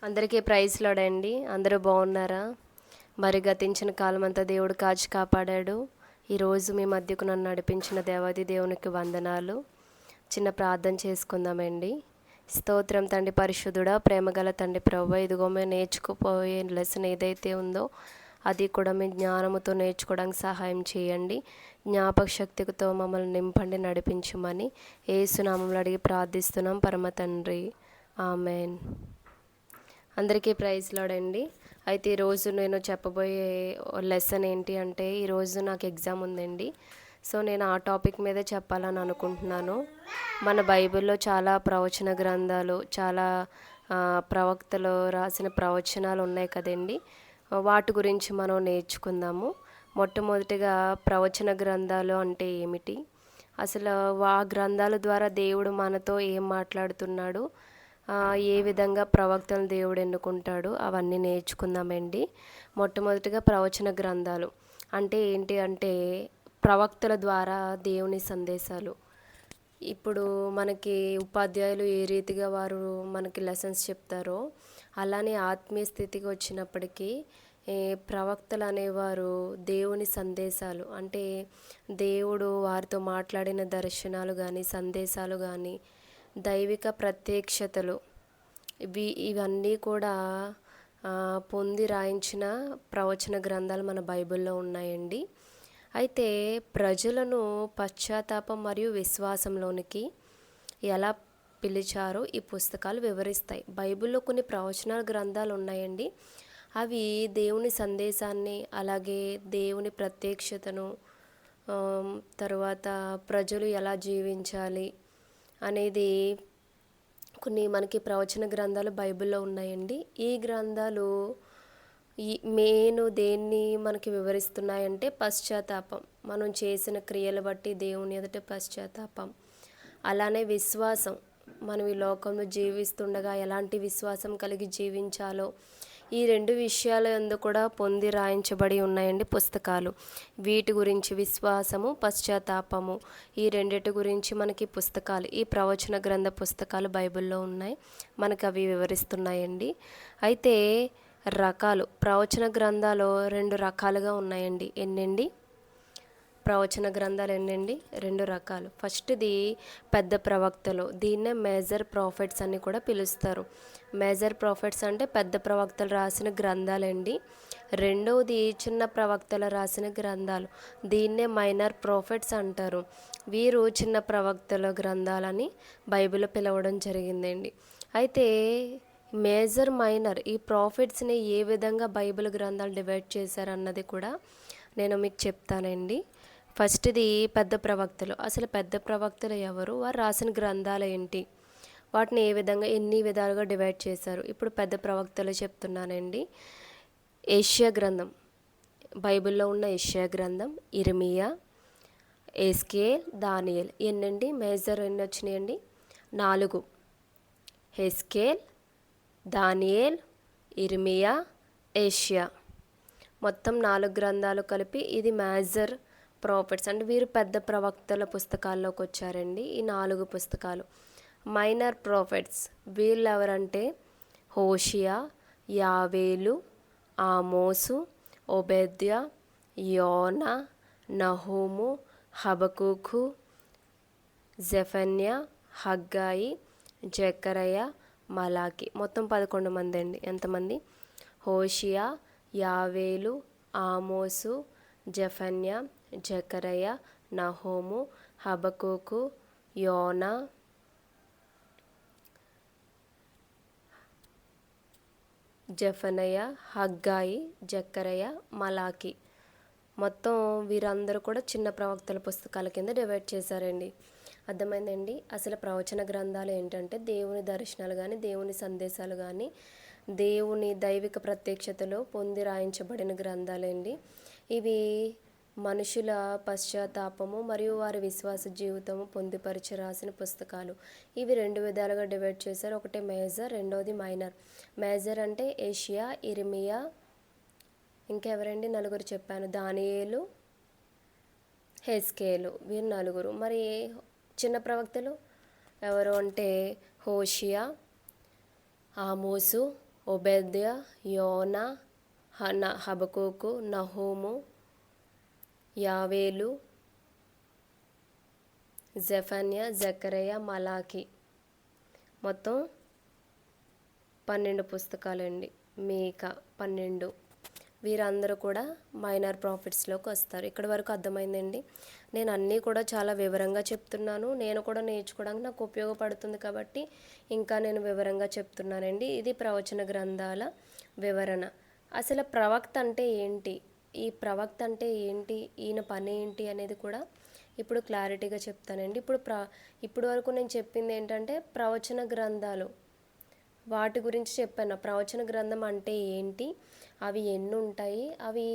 అందరికీ praise lord. అందరూ బాగున్నారా? మరి గతించిన కాలం అంతా దేవుడు కాచి కాపాడాడు. ఈరోజు మీ మధ్యకు నన్ను నడిపించిన దేవాది దేవునికి వందనాలు. చిన్న ప్రార్థన చేసుకుందామండి. స్తోత్రం తండ్రి పరిశుద్ధుడా, ప్రేమగల తండ్రి ప్రభువా, ఇదిగో మేము నేర్చుకుపోయే లెసన్ ఏదైతే ఉందో అది కూడా మీ జ్ఞానముతో నేర్చుకోవడానికి సహాయం చేయండి. జ్ఞాపక శక్తితో మమ్మల్ని నింపండి, నడిపించమని యేసునామంలో అడిగి ప్రార్థిస్తున్నాం పరమ తండ్రి, ఆమెన్. అందరికీ ప్రైజ్ లార్డ్. అయితే ఈరోజు నేను చెప్పబోయే లెసన్ ఏంటి అంటే, ఈరోజు నాకు ఎగ్జామ్ ఉందండి. సో నేను ఆ టాపిక్ మీదే చెప్పాలని అనుకుంటున్నాను. మన బైబిల్లో చాలా ప్రవచన గ్రంథాలు, చాలా ప్రవక్తలు రాసిన ప్రవచనాలు ఉన్నాయి కదండి. వాటి గురించి మనం నేర్చుకుందాము. మొట్టమొదటిగా ప్రవచన గ్రంథాలు అంటే ఏమిటి, అసలు ఆ గ్రంథాల ద్వారా దేవుడు మనతో ఏం మాట్లాడుతున్నాడు, ఏ విధంగా ప్రవక్తలను దేవుడు ఎన్నుకుంటాడు, అవన్నీ నేర్చుకుందామండి. మొట్టమొదటిగా ప్రవచన గ్రంథాలు అంటే ఏంటి అంటే, ప్రవక్తల ద్వారా దేవుని సందేశాలు. ఇప్పుడు మనకి ఉపాధ్యాయులు ఏ రీతిగా వారు మనకి లెసన్స్ చెప్తారో, అలానే ఆత్మీయ స్థితికి వచ్చినప్పటికీ ప్రవక్తలు అనేవారు దేవుని సందేశాలు, అంటే దేవుడు వారితో మాట్లాడిన దర్శనాలు కానీ, సందేశాలు కానీ, దైవిక ప్రత్యక్షతలు, ఇవన్నీ కూడా పొంది రాయించిన ప్రవచన గ్రంథాలు మన బైబిల్లో ఉన్నాయండి. అయితే ప్రజలను పశ్చాత్తాపం మరియు విశ్వాసంలోనికి ఎలా పిలిచారో ఈ పుస్తకాలు వివరిస్తాయి. బైబిల్లో కొన్ని ప్రవచన గ్రంథాలు ఉన్నాయండి. అవి దేవుని సందేశాన్ని, అలాగే దేవుని ప్రత్యక్షతను, తర్వాత ప్రజలు ఎలా జీవించాలి అనేది కొన్ని మనకి ప్రవచన గ్రంథాలు బైబిల్లో ఉన్నాయండి. ఈ గ్రంథాలు దేన్ని మనకి వివరిస్తున్నాయంటే పశ్చాత్తాపం, మనం చేసిన క్రియలు బట్టి దేవుని ఎదుట పశ్చాత్తాపం, అలానే విశ్వాసం, మనం ఈ లోకంలో జీవిస్తుండగా ఎలాంటి విశ్వాసం కలిగి జీవించాలో, ఈ రెండు విషయాల యందు కూడా పొంది రాయించబడి ఉన్నాయండి పుస్తకాలు. వీటి గురించి, విశ్వాసము, పశ్చాత్తాపము, ఈ రెండిటి గురించి మనకి పుస్తకాలు, ఈ ప్రవచన గ్రంథ పుస్తకాలు బైబిల్లో ఉన్నాయి. మనకు అవి వివరిస్తున్నాయండి. అయితే రకాలు, ప్రవచన గ్రంథాలు రెండు రకాలుగా ఉన్నాయండి. ఎన్నండి ప్రవచన గ్రంథాలు ఎన్నండి? రెండు రకాలు. ఫస్ట్ది పెద్ద ప్రవక్తలు, దీన్నే మేజర్ ప్రాఫిట్స్ అని కూడా పిలుస్తారు. మేజర్ ప్రాఫిట్స్ అంటే పెద్ద ప్రవక్తలు రాసిన గ్రంథాలండి. రెండవది చిన్న ప్రవక్తలు రాసిన గ్రంథాలు, దీన్నే మైనర్ ప్రాఫిట్స్ అంటారు. వీరు చిన్న ప్రవక్తల గ్రంథాలని బైబిల్లో పిలవడం జరిగిందండి. అయితే మేజర్, మైనర్ ఈ ప్రాఫిట్స్ని ఏ విధంగా బైబిల్ గ్రంథాలు డివైడ్ చేశారన్నది కూడా నేను మీకు చెప్తానండి. ఫస్ట్ది పెద్ద ప్రవక్తలు. అసలు పెద్ద ప్రవక్తలు ఎవరు, వారు రాసిన గ్రంథాలు ఏంటి, వాటిని ఏ విధంగా, ఎన్ని విధాలుగా డివైడ్ చేశారు. ఇప్పుడు పెద్ద ప్రవక్తలు చెప్తున్నానండి. యెషయా గ్రంథం, బైబిల్లో ఉన్న యెషయా గ్రంథం, ఇర్మియా, ఎస్కేల్, దానియేల్. ఎన్నండి మేజర్ ఎన్ని వచ్చినాయండి? 4. ఎస్కేల్, దానియేల్, ఇర్మియా, యెషయా, మొత్తం 4 గ్రంథాలు కలిపి ఇది మేజర్ ప్రాఫిట్స్. అంటే వీరు పెద్ద ప్రవక్తల పుస్తకాల్లోకి వచ్చారండి, ఈ 4 పుస్తకాలు. మైనర్ ప్రాఫిట్స్ వీళ్ళు ఎవరంటే హోషియా, యావేలు, ఆమోసు, ఒబేద్య, యోనా, నహూము, హబకూకు, జెఫన్యా, హగ్గాయి, జకరయ, మలాకి. మొత్తం 11 మంది అండి. ఎంతమంది? హోషియా, యావేలు, ఆమోసు, జెఫన్యా, జకరయ, నహూము, హబకూకు, యోనా, జెఫనయ, హగ్గాయి, జకరయ, మలాకి. మొత్తం వీరందరూ కూడా చిన్న ప్రవక్తల పుస్తకాల కింద డివైడ్ చేశారండి. అర్థమైందండి. అసలు ప్రవచన గ్రంథాలు ఏంటంటే దేవుని దర్శనాలు కానీ, దేవుని సందేశాలు కానీ, దేవుని దైవిక ప్రత్యక్షతలో పొంది రాయించబడిన గ్రంథాలండి. ఇవి మనుషుల పశ్చాత్తాపము మరియు వారి విశ్వాస జీవితము పొందుపరిచి రాసిన పుస్తకాలు. ఇవి 2 విధాలుగా డివైడ్ చేశారు. ఒకటి మేజర్, రెండోది మైనర్. మేజర్ అంటే యెషయా, ఇర్మియా, ఇంకెవరండి? 4 చెప్పాను, దానియేలు, హెస్కేలు, వీరు 4. మరి చిన్న ప్రవక్తలు ఎవరు అంటే హోషియా, ఆమోసు, ఒబేద్య, యోనా, హబకూకు, నహూము, యావేలు, జెఫన్యా, జకరయ, మలాకి. మొత్తం 12 పుస్తకాలండి. మీకా 12. వీరందరూ కూడా మైనర్ ప్రాఫిట్స్లోకి వస్తారు. ఇక్కడి వరకు అర్థమైందండి. నేను అన్నీ కూడా చాలా వివరంగా చెప్తున్నాను. నేను కూడా నేర్చుకోవడానికి నాకు ఉపయోగపడుతుంది కాబట్టి ఇంకా నేను వివరంగా చెప్తున్నానండి. ఇది ప్రవచన గ్రంథాల వివరణ. అసలు ప్రవక్త అంటే ఏంటి, ఈ ప్రవక్త అంటే ఏంటి, ఈయన పని ఏంటి అనేది కూడా ఇప్పుడు క్లారిటీగా చెప్తానండి. ఇప్పుడు వరకు నేను చెప్పింది ఏంటంటే ప్రవచన గ్రంథాలు, వాటి గురించి చెప్పాను. ప్రవచన గ్రంథం అంటే ఏంటి, అవి ఎన్ని ఉంటాయి, అవి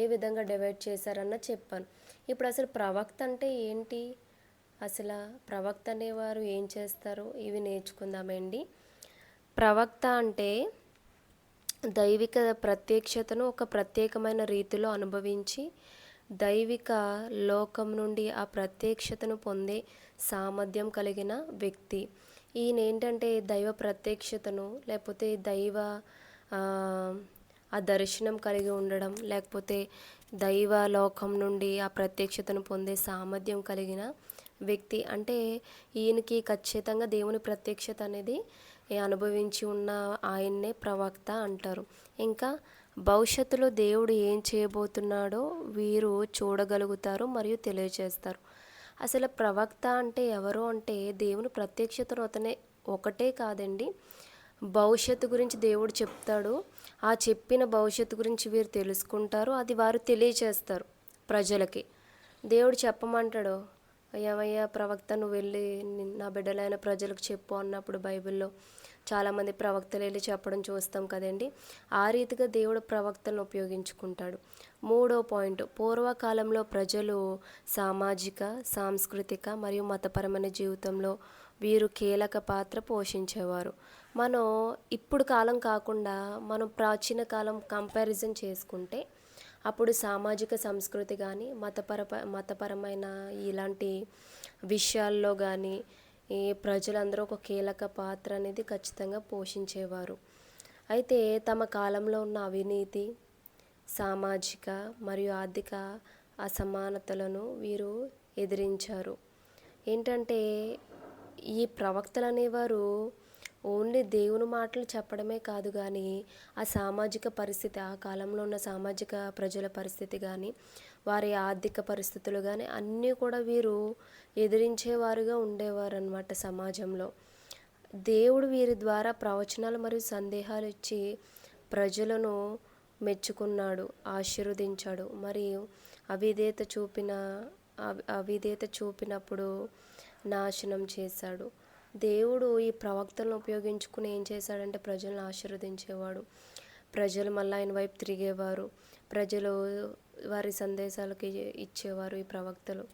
ఏ విధంగా డివైడ్ చేశారన్న చెప్పాను. ఇప్పుడు అసలు ప్రవక్త అంటే ఏంటి, అసలు ప్రవక్త అనేవారు ఏం చేస్తారు, ఇవి నేర్చుకుందామండి. ప్రవక్త అంటే దైవిక ప్రత్యక్షతను ఒక ప్రత్యేకమైన రీతిలో అనుభవించి దైవిక లోకం నుండి ఆ ప్రత్యక్షతను పొందే సామర్థ్యం కలిగిన వ్యక్తి. ఈయన ఏంటంటే దైవ ప్రత్యక్షతను లేకపోతే దైవ ఆ దర్శనం కలిగి ఉండడం, లేకపోతే దైవ లోకం నుండి ఆ ప్రత్యక్షతను పొందే సామర్థ్యం కలిగిన వ్యక్తి. అంటే ఈయనకి ఖచ్చితంగా దేవుని ప్రత్యక్షత అనేది అనుభవించి ఉన్న ఆయన్నే ప్రవక్త అంటారు. ఇంకా భవిష్యత్తులో దేవుడు ఏం చేయబోతున్నాడో వీరు చూడగలుగుతారు మరియు తెలియజేస్తారు. అసలు ప్రవక్త అంటే ఎవరు అంటే దేవుని ప్రత్యక్షతను అతనే ఒకటే కాదండి, భవిష్యత్తు గురించి దేవుడు చెప్తాడు. ఆ చెప్పిన భవిష్యత్తు గురించి వీరు తెలుసుకుంటారు, అది వారు తెలియచేస్తారు ప్రజలకి. దేవుడు చెప్పమంటాడు, ఏమయ్యా ప్రవక్త నువ్వు వెళ్ళి నా బిడ్డలైన ప్రజలకు చెప్పు అన్నప్పుడు బైబిల్లో చాలామంది ప్రవక్తలు వెళ్ళి చెప్పడం చూస్తాం కదండి. ఆ రీతిగా దేవుడు ప్రవక్తలను ఉపయోగించుకుంటాడు. 3వ పాయింట్, పూర్వకాలంలో ప్రజలు సామాజిక, సాంస్కృతిక మరియు మతపరమైన జీవితంలో వీరు కీలక పాత్ర పోషించేవారు. మనం ఇప్పుడు కాలం కాకుండా మనం ప్రాచీన కాలం కంపారిజన్ చేసుకుంటే అప్పుడు సామాజిక సంస్కృతి కానీ మతపరమైన ఇలాంటి విషయాల్లో కానీ ఈ ప్రజలందరూ ఒక కీలక పాత్ర అనేది ఖచ్చితంగా పోషించేవారు. అయితే తమ కాలంలో ఉన్న అవినీతి, సామాజిక మరియు ఆర్థిక అసమానతలను వీరు ఎదిరించారు. ఏంటంటే ఈ ప్రవక్తలు అనేవారు ఓన్లీ దేవుని మాటలు చెప్పడమే కాదు కానీ ఆ సామాజిక పరిస్థితి, ఆ కాలంలో ఉన్న సామాజిక ప్రజల పరిస్థితి కానీ వారి ఆర్థిక పరిస్థితులు కానీ అన్నీ కూడా వీరు ఎదిరించేవారుగా ఉండేవారు అన్నమాట సమాజంలో. దేవుడు వీరి ద్వారా ప్రవచనాలు మరియు సందేహాలు ఇచ్చి ప్రజలను మెచ్చుకున్నాడు, ఆశీర్వదించాడు. మరియు అవిధేయత చూపినప్పుడు నాశనం చేశాడు. దేవుడు ఈ ప్రవక్తలను ఉపయోగించుకుని ఏం చేశాడంటే ప్రజలను ఆశీర్వదించేవాడు. ప్రజలు మళ్ళీ ఆయన వైపు తిరిగేవారు, ప్రజలు వారి సందేశాలకి ఇచ్చేవారు ఈ ప్రవక్తలు,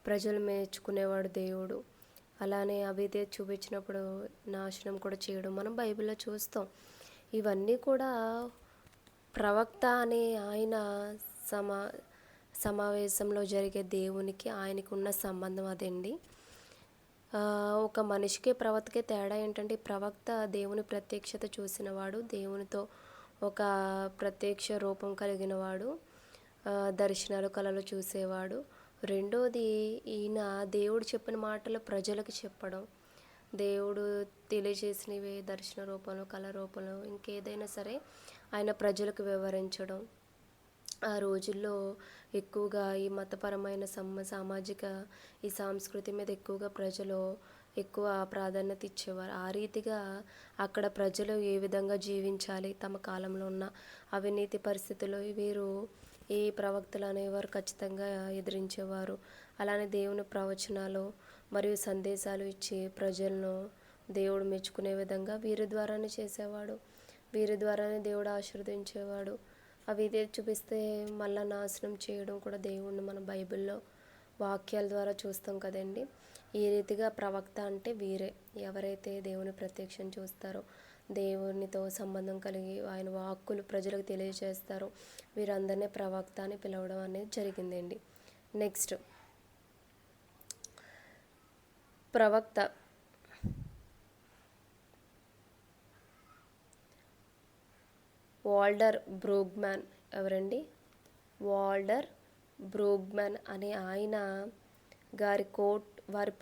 ప్రజలు మెచ్చుకునేవాడు దేవుడు. అలానే అవిధేయత చూపించినప్పుడు నాశనం కూడా చేయడం మనం బైబిల్లో చూస్తాం. ఇవన్నీ కూడా ప్రవక్త అనే ఆయన సమావేశంలో జరిగే దేవునికి ఆయనకు ఉన్న సంబంధం అదండి. ఒక మనిషికి ప్రవక్తకి తేడా ఏంటంటే ప్రవక్త దేవుని ప్రత్యక్షత చూసినవాడు, దేవునితో ఒక ప్రత్యక్ష రూపం కలిగినవాడు, దర్శనాలు కళలు చూసేవాడు. రెండోది ఈయన దేవుడు చెప్పిన మాటలు ప్రజలకు చెప్పడం, దేవుడు తెలియజేసినవి దర్శన రూపంలో, కళ రూపంలో, ఇంకేదైనా సరే ఆయన ప్రజలకు వివరించడం. ఆ రోజుల్లో ఎక్కువగా ఈ మతపరమైన సామాజిక ఈ సంస్కృతి మీద ఎక్కువగా ప్రజలు ఎక్కువ ప్రాధాన్యత ఇచ్చేవారు. ఆ రీతిగా అక్కడ ప్రజలు ఏ విధంగా జీవించాలి, తమ కాలంలో ఉన్న అవినీతి పరిస్థితుల్లో వీరు ఈ ప్రవక్తలు అనేవారు ఖచ్చితంగా ఎదిరించేవారు. అలానే దేవుని ప్రవచనాలు మరియు సందేశాలు ఇచ్చి ప్రజలను దేవుడు మెచ్చుకునే విధంగా వీరి ద్వారానే చేసేవాడు, వీరి ద్వారానే దేవుడు ఆశీర్వదించేవాడు. అవి ఇదే చూపిస్తే మళ్ళా నాశనం చేయడం కూడా దేవుణ్ణి మన బైబిల్లో వాక్యాల ద్వారా చూస్తాం కదండి. ఈ రీతిగా ప్రవక్త అంటే వీరే, ఎవరైతే దేవుని ప్రత్యక్షం చూస్తారో, దేవునితో సంబంధం కలిగి ఆయన వాక్కులు ప్రజలకు తెలియజేస్తారో వీరందరినీ ప్రవక్త అని పిలవడం అనేది జరిగిందండి. నెక్స్ట్, ప్రవక్త వాల్డర్ బ్రూగ్మ్యాన్ ఎవరండి? వాల్డర్ బ్రూగ్మ్యాన్ అనే ఆయన గారి వారి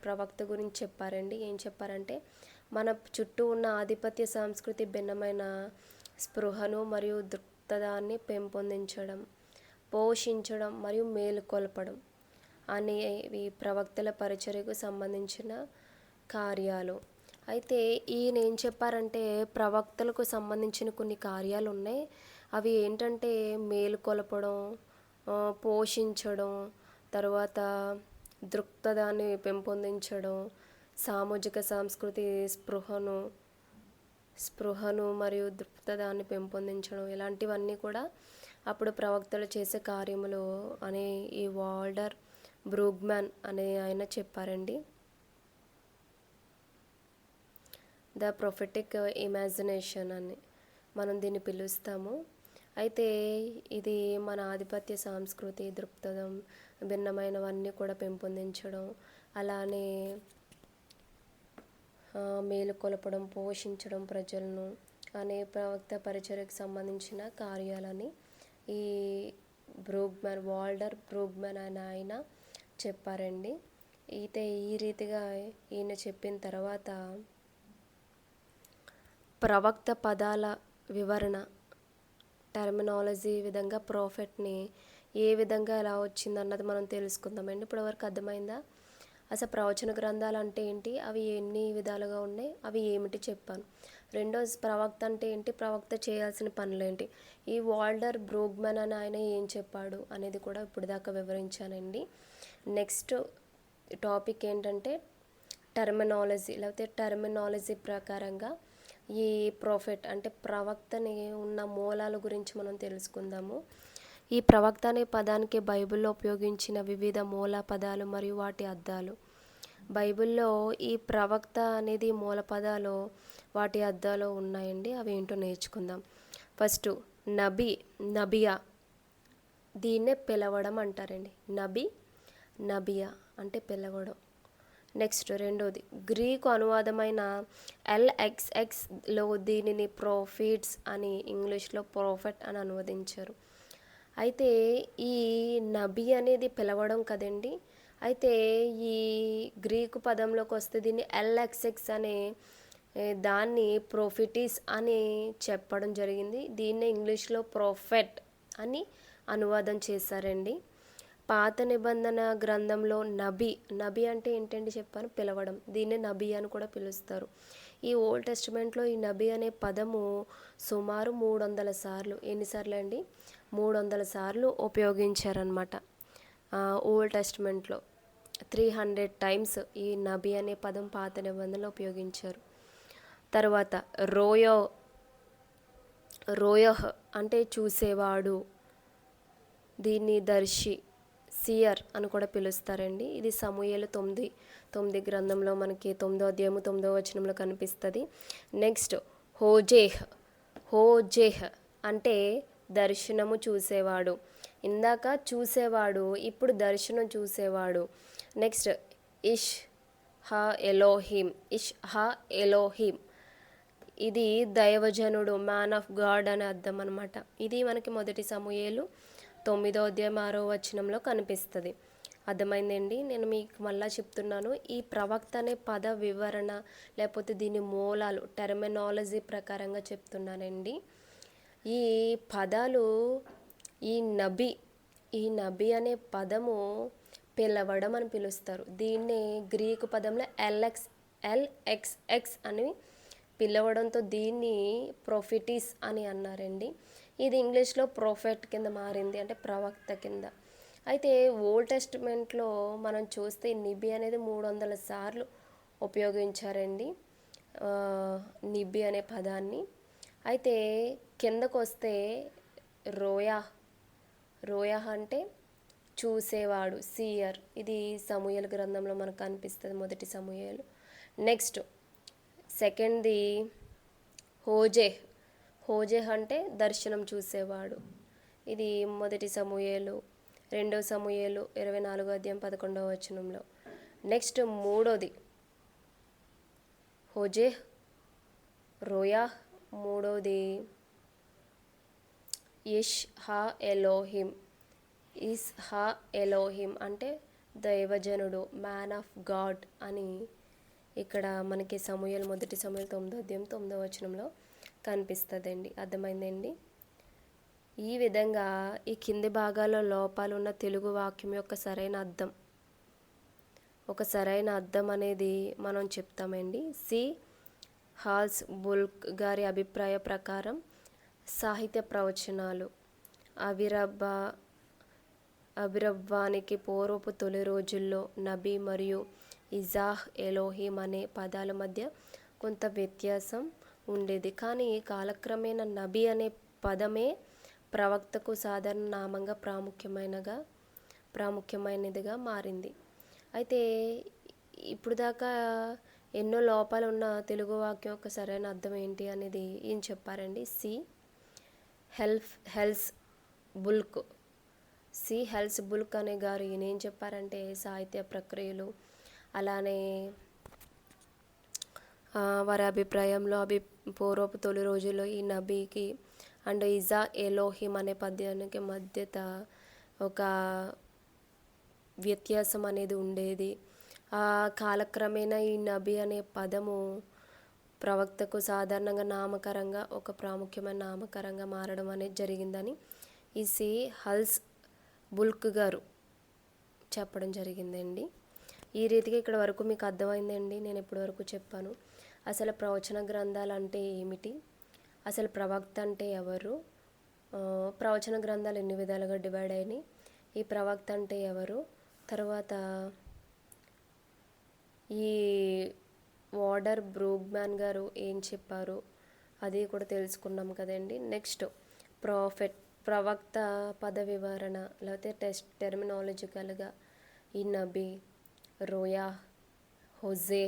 ప్రవక్త గురించి చెప్పారండి. ఏం చెప్పారంటే, మన చుట్టూ ఉన్న ఆధిపత్య సంస్కృతి భిన్నమైన స్పృహను మరియు దృక్పథాన్ని పెంపొందించడం, పోషించడం మరియు మేలుకొల్పడం అనేవి ప్రవక్తల పరిచర్యకు సంబంధించిన కార్యాలు. అయితే ఈయన ఏం చెప్పారంటే, ప్రవక్తలకు సంబంధించిన కొన్ని కార్యాలు ఉన్నాయి. అవి ఏంటంటే మేలుకొలపడం, పోషించడం, తర్వాత దృక్పథాన్ని పెంపొందించడం, సామాజిక సాంస్కృతి స్పృహను మరియు దృక్పథాన్ని పెంపొందించడం, ఇలాంటివన్నీ కూడా అప్పుడు ప్రవక్తలు చేసే కార్యములు అని ఈ వాల్డర్ బ్రూగ్మ్యాన్ అనే ఆయన చెప్పారండి. ద ప్రొఫెటిక్ ఇమాజినేషన్ అని మనం దీన్ని పిలుస్తాము. అయితే ఇది మన ఆధిపత్య సంస్కృతి దృక్పథం భిన్నమైనవన్నీ కూడా పెంపొందించడం, అలానే మేలుకొలపడం, పోషించడం ప్రజలను అనే ప్రవక్త పరిచర్యకు సంబంధించిన కార్యాలని ఈ వాల్డర్ బ్రూగ్మ్యాన్ అనే ఆయన చెప్పారండి. అయితే ఈ రీతిగా ఈయన చెప్పిన తర్వాత ప్రవక్త పదాల వివరణ, టర్మినాలజీ విధంగా ప్రాఫిట్ని ఏ విధంగా ఎలా వచ్చిందన్నది మనం తెలుసుకుందామండి. ఇప్పటివరకు అర్థమైందా? అసలు ప్రవచన గ్రంథాలు అంటే ఏంటి, అవి ఎన్ని విధాలుగా ఉన్నాయి, అవి ఏమిటి చెప్పాను. రెండోది ప్రవక్త అంటే ఏంటి, ప్రవక్త చేయాల్సిన పనులేంటి, ఈ వాల్డర్ బ్రూగ్మ్యాన్ అని ఆయన ఏం చెప్పాడు అనేది కూడా ఇప్పుడు దాకా వివరించానండి. నెక్స్ట్ టాపిక్ ఏంటంటే టర్మినాలజీ, లేకపోతే టర్మినాలజీ ప్రకారంగా ఈ ప్రొఫెట్ అంటే ప్రవక్తని ఉన్న మూలాల గురించి మనం తెలుసుకుందాము. ఈ ప్రవక్త అనే పదానికి బైబిల్లో ఉపయోగించిన వివిధ మూల పదాలు మరియు వాటి అర్థాలు. బైబిల్లో ఈ ప్రవక్త అనేది మూల పదాలు, వాటి అర్థాలు ఉన్నాయండి. అవి ఏంటో నేర్చుకుందాం. ఫస్ట్ నబియా, దీన్నే పిలవడం అంటారండి. నబియా అంటే పిలవడం. నెక్స్ట్ రెండోది గ్రీకు అనువాదమైన LXXలో దీనిని ప్రొఫిట్స్ అని, ఇంగ్లీష్లో ప్రొఫెట్ అని అనువదించారు. అయితే ఈ నబీ అనేది పిలవడం కదండి. అయితే ఈ గ్రీకు పదంలోకి వస్తే దీన్ని LXX అనే దాన్ని ప్రొఫిటిస్ అని చెప్పడం జరిగింది. దీన్నే ఇంగ్లీష్లో ప్రొఫెట్ అని అనువాదం చేశారండి. పాత నిబంధన గ్రంథంలో నబీ అంటే ఏంటండి చెప్పాను, పిలవడం. దీన్నే నబీ అని కూడా పిలుస్తారు. ఈ ఓల్డ్ టెస్టిమెంట్లో ఈ నబీ అనే పదము సుమారు 300 సార్లు, ఎన్నిసార్లు అండి, 300 సార్లు ఉపయోగించారనమాట. ఓల్డ్ టెస్టిమెంట్లో 300 టైమ్స్ ఈ నబీ అనే పదం పాత నిబంధనలో ఉపయోగించారు. తర్వాత రోయహ్ అంటే చూసేవాడు, దీన్ని దర్శి, సియర్ అని కూడా పిలుస్తారండి. ఇది సమూయేలు 9 గ్రంథంలో మనకి 9వ అధ్యాయము 9వ వచనంలో కనిపిస్తుంది. నెక్స్ట్ హోజేహ్ అంటే దర్శనము చూసేవాడు. ఇందాక చూసేవాడు, ఇప్పుడు దర్శనం చూసేవాడు. నెక్స్ట్ ఇష్ హా ఎలోహిం, ఇది దైవజనుడు, మ్యాన్ ఆఫ్ గాడ్ అని అర్థం అనమాట. ఇది మనకి మొదటి సమూయేలు 9వ అధ్యాయం 6వ వచనంలో కనిపిస్తుంది. అర్థమైందండి. నేను మీకు మళ్ళీ చెప్తున్నాను, ఈ ప్రవక్త అనే పద వివరణ లేకపోతే దీని మూలాలు టర్మినాలజీ ప్రకారంగా చెప్తున్నానండి. ఈ పదాలు ఈ నబీ అనే పదము పిలవడం అని పిలుస్తారు. దీన్నే గ్రీకు పదంలో LXX అని పిలవడంతో దీన్ని ప్రొఫిటిస్ అని అన్నారండి. ఇది ఇంగ్లీష్లో ప్రొఫెట్ కింద మారింది, అంటే ప్రవక్త కింద. అయితే ఓల్డ్ టెస్టిమెంట్లో మనం చూస్తే నిబి అనేది 300 సార్లు ఉపయోగించారండి, నిబి అనే పదాన్ని. అయితే కిందకు వస్తే రోయా అంటే చూసేవాడు, సీయర్. ఇది సమూయేలు గ్రంథంలో మనకు కనిపిస్తుంది, మొదటి సమూయేలు. నెక్స్ట్ సెకండ్ది హోజేహ్ అంటే దర్శనం చూసేవాడు. ఇది మొదటి సమూయేలు 2వ సమూయేలు 24వ అధ్యాయం 11వ వచనంలో. నెక్స్ట్ మూడోది రోయా, మూడోది ఇష్ హా ఎలోహిం. ఇస్ హా ఎలోహిం అంటే దైవజనుడు, మ్యాన్ ఆఫ్ గాడ్ అని ఇక్కడ మనకి సమూయేలు, మొదటి సమూయేలు 9వ అధ్యాయం 9వ వచనంలో కనిపిస్తుందండి. అర్థమైందండి. ఈ విధంగా ఈ కింది భాగాల్లో లోపాలున్న తెలుగు వాక్యం యొక్క సరైన అర్థం, ఒక సరైన అర్థం అనేది మనం చెప్తామండి. సి హాల్స్ బుల్క్ గారి అభిప్రాయ ప్రకారం సాహిత్య ప్రవచనాలు అభిరవ్వానికి పూర్వపు తొలి రోజుల్లో నబీ మరియు ఇజాహ్ ఎలోహిం అనే పదాల మధ్య కొంత వ్యత్యాసం ఉండేది. కానీ కాలక్రమేణా నబీ అనే పదమే ప్రవక్తకు సాధారణ నామంగా ప్రాముఖ్యమైనదిగా మారింది. అయితే ఇప్పుడు దాకా ఎన్నో లోపాలు ఉన్న తెలుగు వాక్యం యొక్క సరైన అర్థం ఏంటి అనేది ఏం చెప్పారండి. హెల్స్ బుల్క్ అనే గారు ఈయన ఏం చెప్పారంటే సాహిత్య ప్రక్రియలు, అలానే వారి అభిప్రాయంలో పూర్వపు తొలి రోజుల్లో ఈ నబీకి అండ్ ఇజా ఎలోహిం అనే పద్యానికి మధ్యత ఒక వ్యత్యాసం అనేది ఉండేది. ఆ కాలక్రమేణా ఈ నబీ అనే పదము ప్రవక్తకు సాధారణంగా నామకరంగా, ఒక ప్రాముఖ్యమైన నామకరంగా మారడం అనేది జరిగిందని ఈ సి హల్స్ బుల్క్ గారు చెప్పడం జరిగిందండి. ఈ రీతిగా ఇక్కడ వరకు మీకు అర్థమైందండి. నేను ఇప్పటి వరకు చెప్పాను అసలు ప్రవచన గ్రంథాలు అంటే ఏమిటి, అసలు ప్రవక్త అంటే ఎవరు, ప్రవచన గ్రంథాలు ఎన్ని విధాలుగా డివైడ్ అయినాయి, ఈ ప్రవక్త అంటే ఎవరు, తర్వాత ఈ వార్డర్ బ్రూగ్మ్యాన్ గారు ఏం చెప్పారు అది కూడా తెలుసుకున్నాం కదండి. నెక్స్ట్ ప్రవక్త పద వివరణ లేకపోతే టెర్మినాలజికల్గా ఈ నబీ, రోయా, హోజే,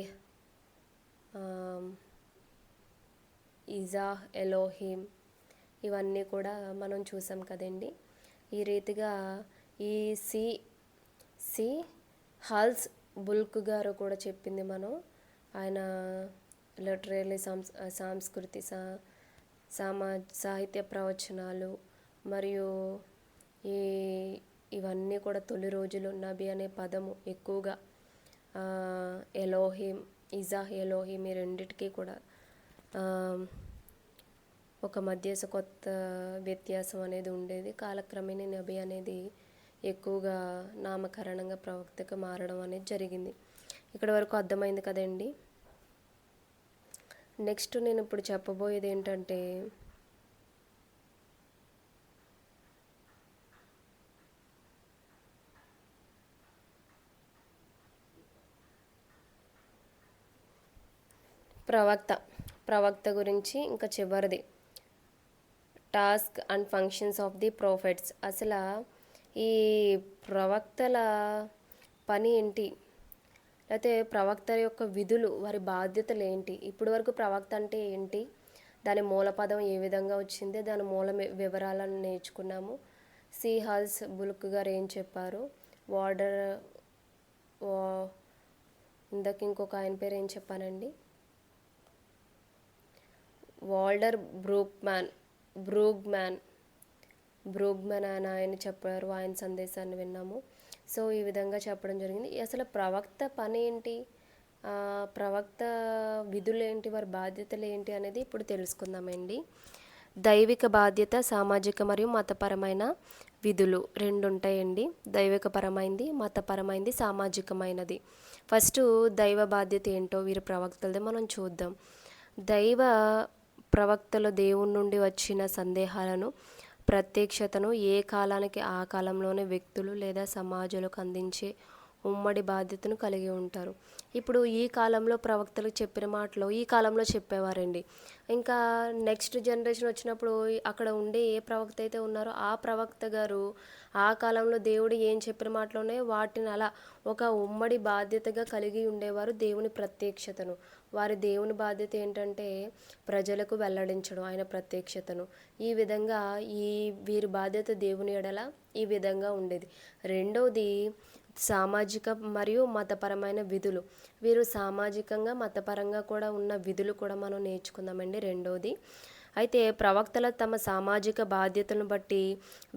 ఇజా ఎలోహిం ఇవన్నీ కూడా మనం చూసాం కదండి. ఈ రీతిగా ఈ సి హాల్స్ బుల్క్ గారు కూడా చెప్పింది మనం, ఆయన లిటరరీ సాంస్కృతి సాహిత్య ప్రవచనాలు మరియు ఇవన్నీ కూడా తొలి రోజులు నబీ అనే పదము ఎక్కువగా ఎలోహిం, ఇజా ఎలోహిం ఈ రెండిటికి కూడా ఒక కొత్త వ్యత్యాసం అనేది ఉండేది. కాలక్రమేణా నబీ అనేది ఎక్కువగా నామకరణంగా ప్రవక్తగా మారడం అనేది జరిగింది. ఇక్కడ వరకు అర్థమైంది కదండి. నెక్స్ట్ నేను ఇప్పుడు చెప్పబోయేది ఏంటంటే ప్రవక్త గురించి ఇంకా చివరిది task and functions of the prophets. అసలు ఈ ప్రవక్తల పని ఏంటి, లేకపోతే ప్రవక్త యొక్క విధులు, వారి బాధ్యతలు ఏంటి, ఇప్పటి వరకు ప్రవక్త అంటే ఏంటి, దాని మూల పదం ఏ విధంగా వచ్చింది, దాని మూల వివరాలను నేర్చుకున్నాము. సి హాల్స్ బుల్క్ గారు ఏం చెప్పారు, ఇందాక ఇంకొక ఆయన పేరు ఏం చెప్పానండి, వాల్డర్ బ్రూగ్మ్యాన్ అని ఆయన చెప్పారు, ఆయన సందేశాన్ని విన్నాము. సో ఈ విధంగా చెప్పడం జరిగింది. అసలు ప్రవక్త పని ఏంటి, ప్రవక్త విధులు ఏంటి, వారి బాధ్యతలు ఏంటి అనేది ఇప్పుడు తెలుసుకుందామండి. దైవిక బాధ్యత, సామాజిక మరియు మతపరమైన విధులు రెండు ఉంటాయండి. దైవికపరమైనది, మతపరమైనది, సామాజికమైనది. ఫస్ట్ దైవ బాధ్యత ఏంటో వీరి ప్రవక్తలది మనం చూద్దాం. దైవ ప్రవక్తలు దేవుని నుండి వచ్చిన సందేహాలను, ప్రత్యక్షతను ఏ కాలానికి ఆ కాలంలోనే వ్యక్తులు లేదా సమాజాలకు అందించే ఉమ్మడి బాధ్యతను కలిగి ఉంటారు. ఇప్పుడు ఈ కాలంలో ప్రవక్తలు చెప్పిన మాటలు ఈ కాలంలో చెప్పేవారండి. ఇంకా నెక్స్ట్ జనరేషన్ వచ్చినప్పుడు అక్కడ ఉండే ఏ ప్రవక్త అయితే ఉన్నారో ఆ ప్రవక్త గారు ఆ కాలంలో దేవుడు ఏం చెప్పిన మాటలోనే వాటిని అలా ఒక ఉమ్మడి బాధ్యతగా కలిగి ఉండేవారు. దేవుని ప్రత్యక్షతను, వారి దేవుని బాధ్యత ఏంటంటే ప్రజలకు వెల్లడించడం ఆయన ప్రత్యక్షతను. ఈ విధంగా వీరి బాధ్యత దేవుని ఎడల ఈ విధంగా ఉండేది. రెండవది సామాజిక మరియు మతపరమైన విధులు. వీరు సామాజికంగా, మతపరంగా కూడా ఉన్న విధులు కూడా మనం నేర్చుకుందామండి. రెండవది అయితే ప్రవక్తలు తమ సామాజిక బాధ్యతలను బట్టి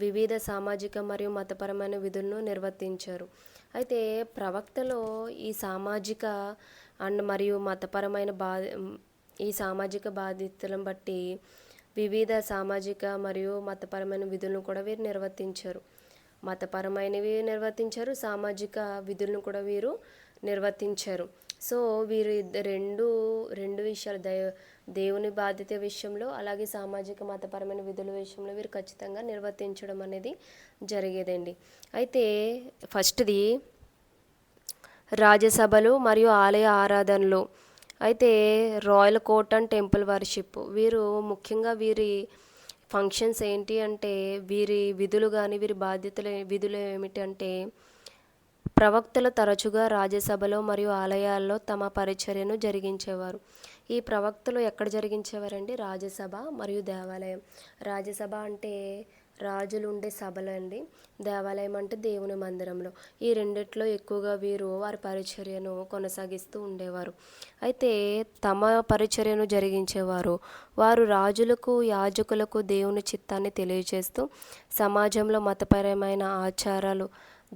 వివిధ సామాజిక మరియు మతపరమైన విధులను నిర్వర్తించారు. అయితే ప్రవక్తలో ఈ సామాజిక అండ్ మరియు మతపరమైన ఈ సామాజిక బాధ్యతలను బట్టి వివిధ సామాజిక మరియు మతపరమైన విధులను కూడా వీరు నిర్వర్తించారు. మతపరమైనవి నిర్వర్తించారు, సామాజిక విధులను కూడా వీరు నిర్వర్తించారు. సో వీరు రెండు రెండు విషయాలు దేవుని బాధ్యత విషయంలో, అలాగే సామాజిక మతపరమైన విధుల విషయంలో వీరు ఖచ్చితంగా నిర్వర్తించడం అనేది జరిగేదండి. అయితే ఫస్ట్ది రాజ్యసభలు మరియు ఆలయ ఆరాధనలు. అయితే royal court and temple worship. వీరు ముఖ్యంగా వీరి ఫంక్షన్స్ ఏంటి అంటే, వీరి విధులు కానీ వీరి విధులు ఏమిటంటే, ప్రవక్తలు తరచుగా రాజ్యసభలో మరియు ఆలయాల్లో తమ పరిచర్యను జరిగించేవారు. ఈ ప్రవక్తలు ఎక్కడ జరిగించేవారండి? రాజ్యసభ మరియు దేవాలయం. రాజ్యసభ అంటే రాజులు ఉండే సభలు అండి. దేవాలయం అంటే దేవుని మందిరంలో. ఈ రెండిట్లో ఎక్కువగా వీరు వారి పరిచర్యను కొనసాగిస్తూ ఉండేవారు. అయితే తమ పరిచర్యను జరిగించేవారు. వారు రాజులకు, యాజకులకు దేవుని చిత్తాన్ని తెలియజేస్తూ సమాజంలో మతపరమైన ఆచారాలు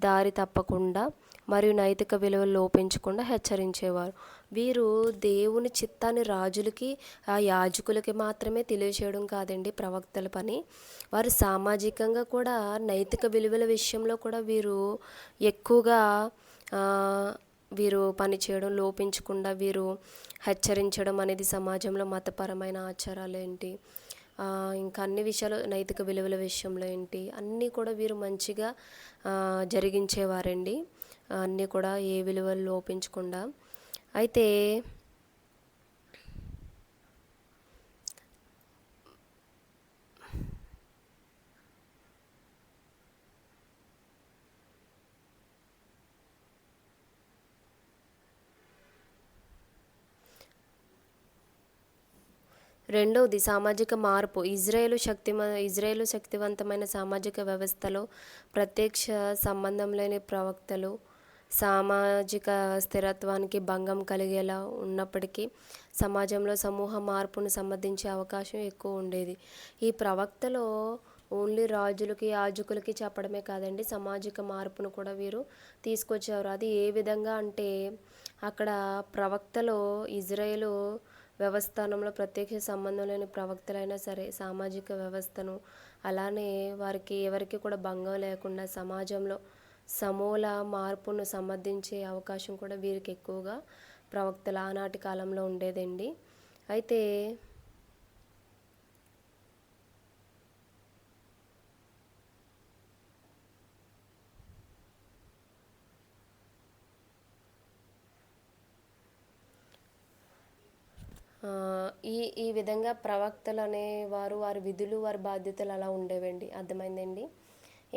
దారి తప్పకుండా మరియు నైతిక విలువలు లోపించకుండా హెచ్చరించేవారు. వీరు దేవుని చిత్తాన్ని రాజులకి, ఆ యాజకులకి మాత్రమే తెలియచేయడం కాదండి ప్రవక్తల పని. వారు సామాజికంగా కూడా నైతిక విలువల విషయంలో కూడా వీరు ఎక్కువగా వీరు పనిచేయడం, లోపించకుండా వీరు హెచ్చరించడం అనేది సమాజంలో మతపరమైన ఆచారాలు ఏంటి, ఇంకా అన్ని విషయాలు, నైతిక విలువల విషయంలో ఏంటి, అన్నీ కూడా వీరు మంచిగా జరిగించేవారండి. అన్నీ కూడా ఏ విలువలు లోపించకుండా. అయితే రెండవది సామాజిక మార్పు. ఇజ్రాయేలు శక్తివంతమైన సామాజిక వ్యవస్థలో ప్రత్యక్ష సంబంధం లేని ప్రవక్తలు సామాజిక స్థిరత్వానికి భంగం కలిగేలా ఉన్నప్పటికీ సమాజంలో సమూహ మార్పును సంబంధించే అవకాశం ఎక్కువ ఉండేది. ఈ ప్రవక్తలో ఓన్లీ రాజులకి, యాజకులకి చెప్పడమే కాదండి, సామాజిక మార్పును కూడా వీరు తీసుకొచ్చేవారు. అది ఏ విధంగా అంటే, అక్కడ ప్రవక్తలో ఇజ్రాయేలు వ్యవస్థానంలో ప్రత్యక్ష సంబంధం లేని ప్రవక్తలైనా సరే సామాజిక వ్యవస్థను, అలానే వారికి ఎవరికి కూడా భంగం లేకుండా సమాజంలో సమూల మార్పును సమర్థించే అవకాశం కూడా వీరికి ఎక్కువగా ప్రవక్తల ఆనాటి కాలంలో ఉండేదండి. అయితే ఈ విధంగా ప్రవక్తలు అనేవారు వారి విధులు, వారి బాధ్యతలు అలా ఉండేవండి. అర్థమైందండి?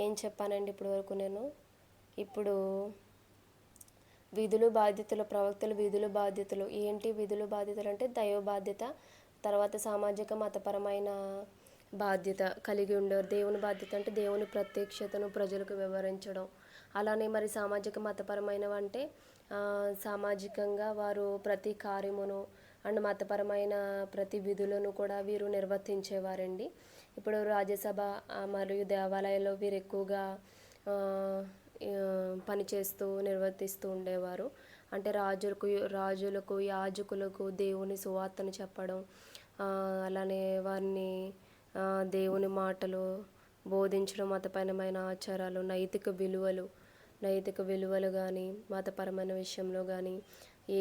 ఏం చెప్పానండి ఇప్పుడు వరకు నేను? ఇప్పుడు విధులు బాధ్యతలు, ప్రవక్తల విధులు బాధ్యతలు ఏంటి? విధులు బాధ్యతలు అంటే దైవ బాధ్యత, తర్వాత సామాజిక మతపరమైన బాధ్యత కలిగి ఉండేవారు. దేవుని బాధ్యత అంటే దేవుని ప్రత్యక్షతను ప్రజలకు వివరించడం. అలానే మరి సామాజిక మతపరమైనవి అంటే సామాజికంగా వారు ప్రతి కార్యమును అండ్ మతపరమైన ప్రతి విధులను కూడా వీరు నిర్వర్తించేవారండి. ఇప్పుడు రాజ్యసభ మరియు దేవాలయాల్లో వీరు ఎక్కువగా పనిచేస్తూ నిర్వర్తిస్తూ ఉండేవారు. అంటే రాజులకు, యాజకులకు దేవుని సువార్తను చెప్పడం, అలానే వారిని దేవుని మాటలు బోధించడం, మతపరమైన ఆచారాలు, నైతిక విలువలు కానీ మతపరమైన విషయంలో కానీ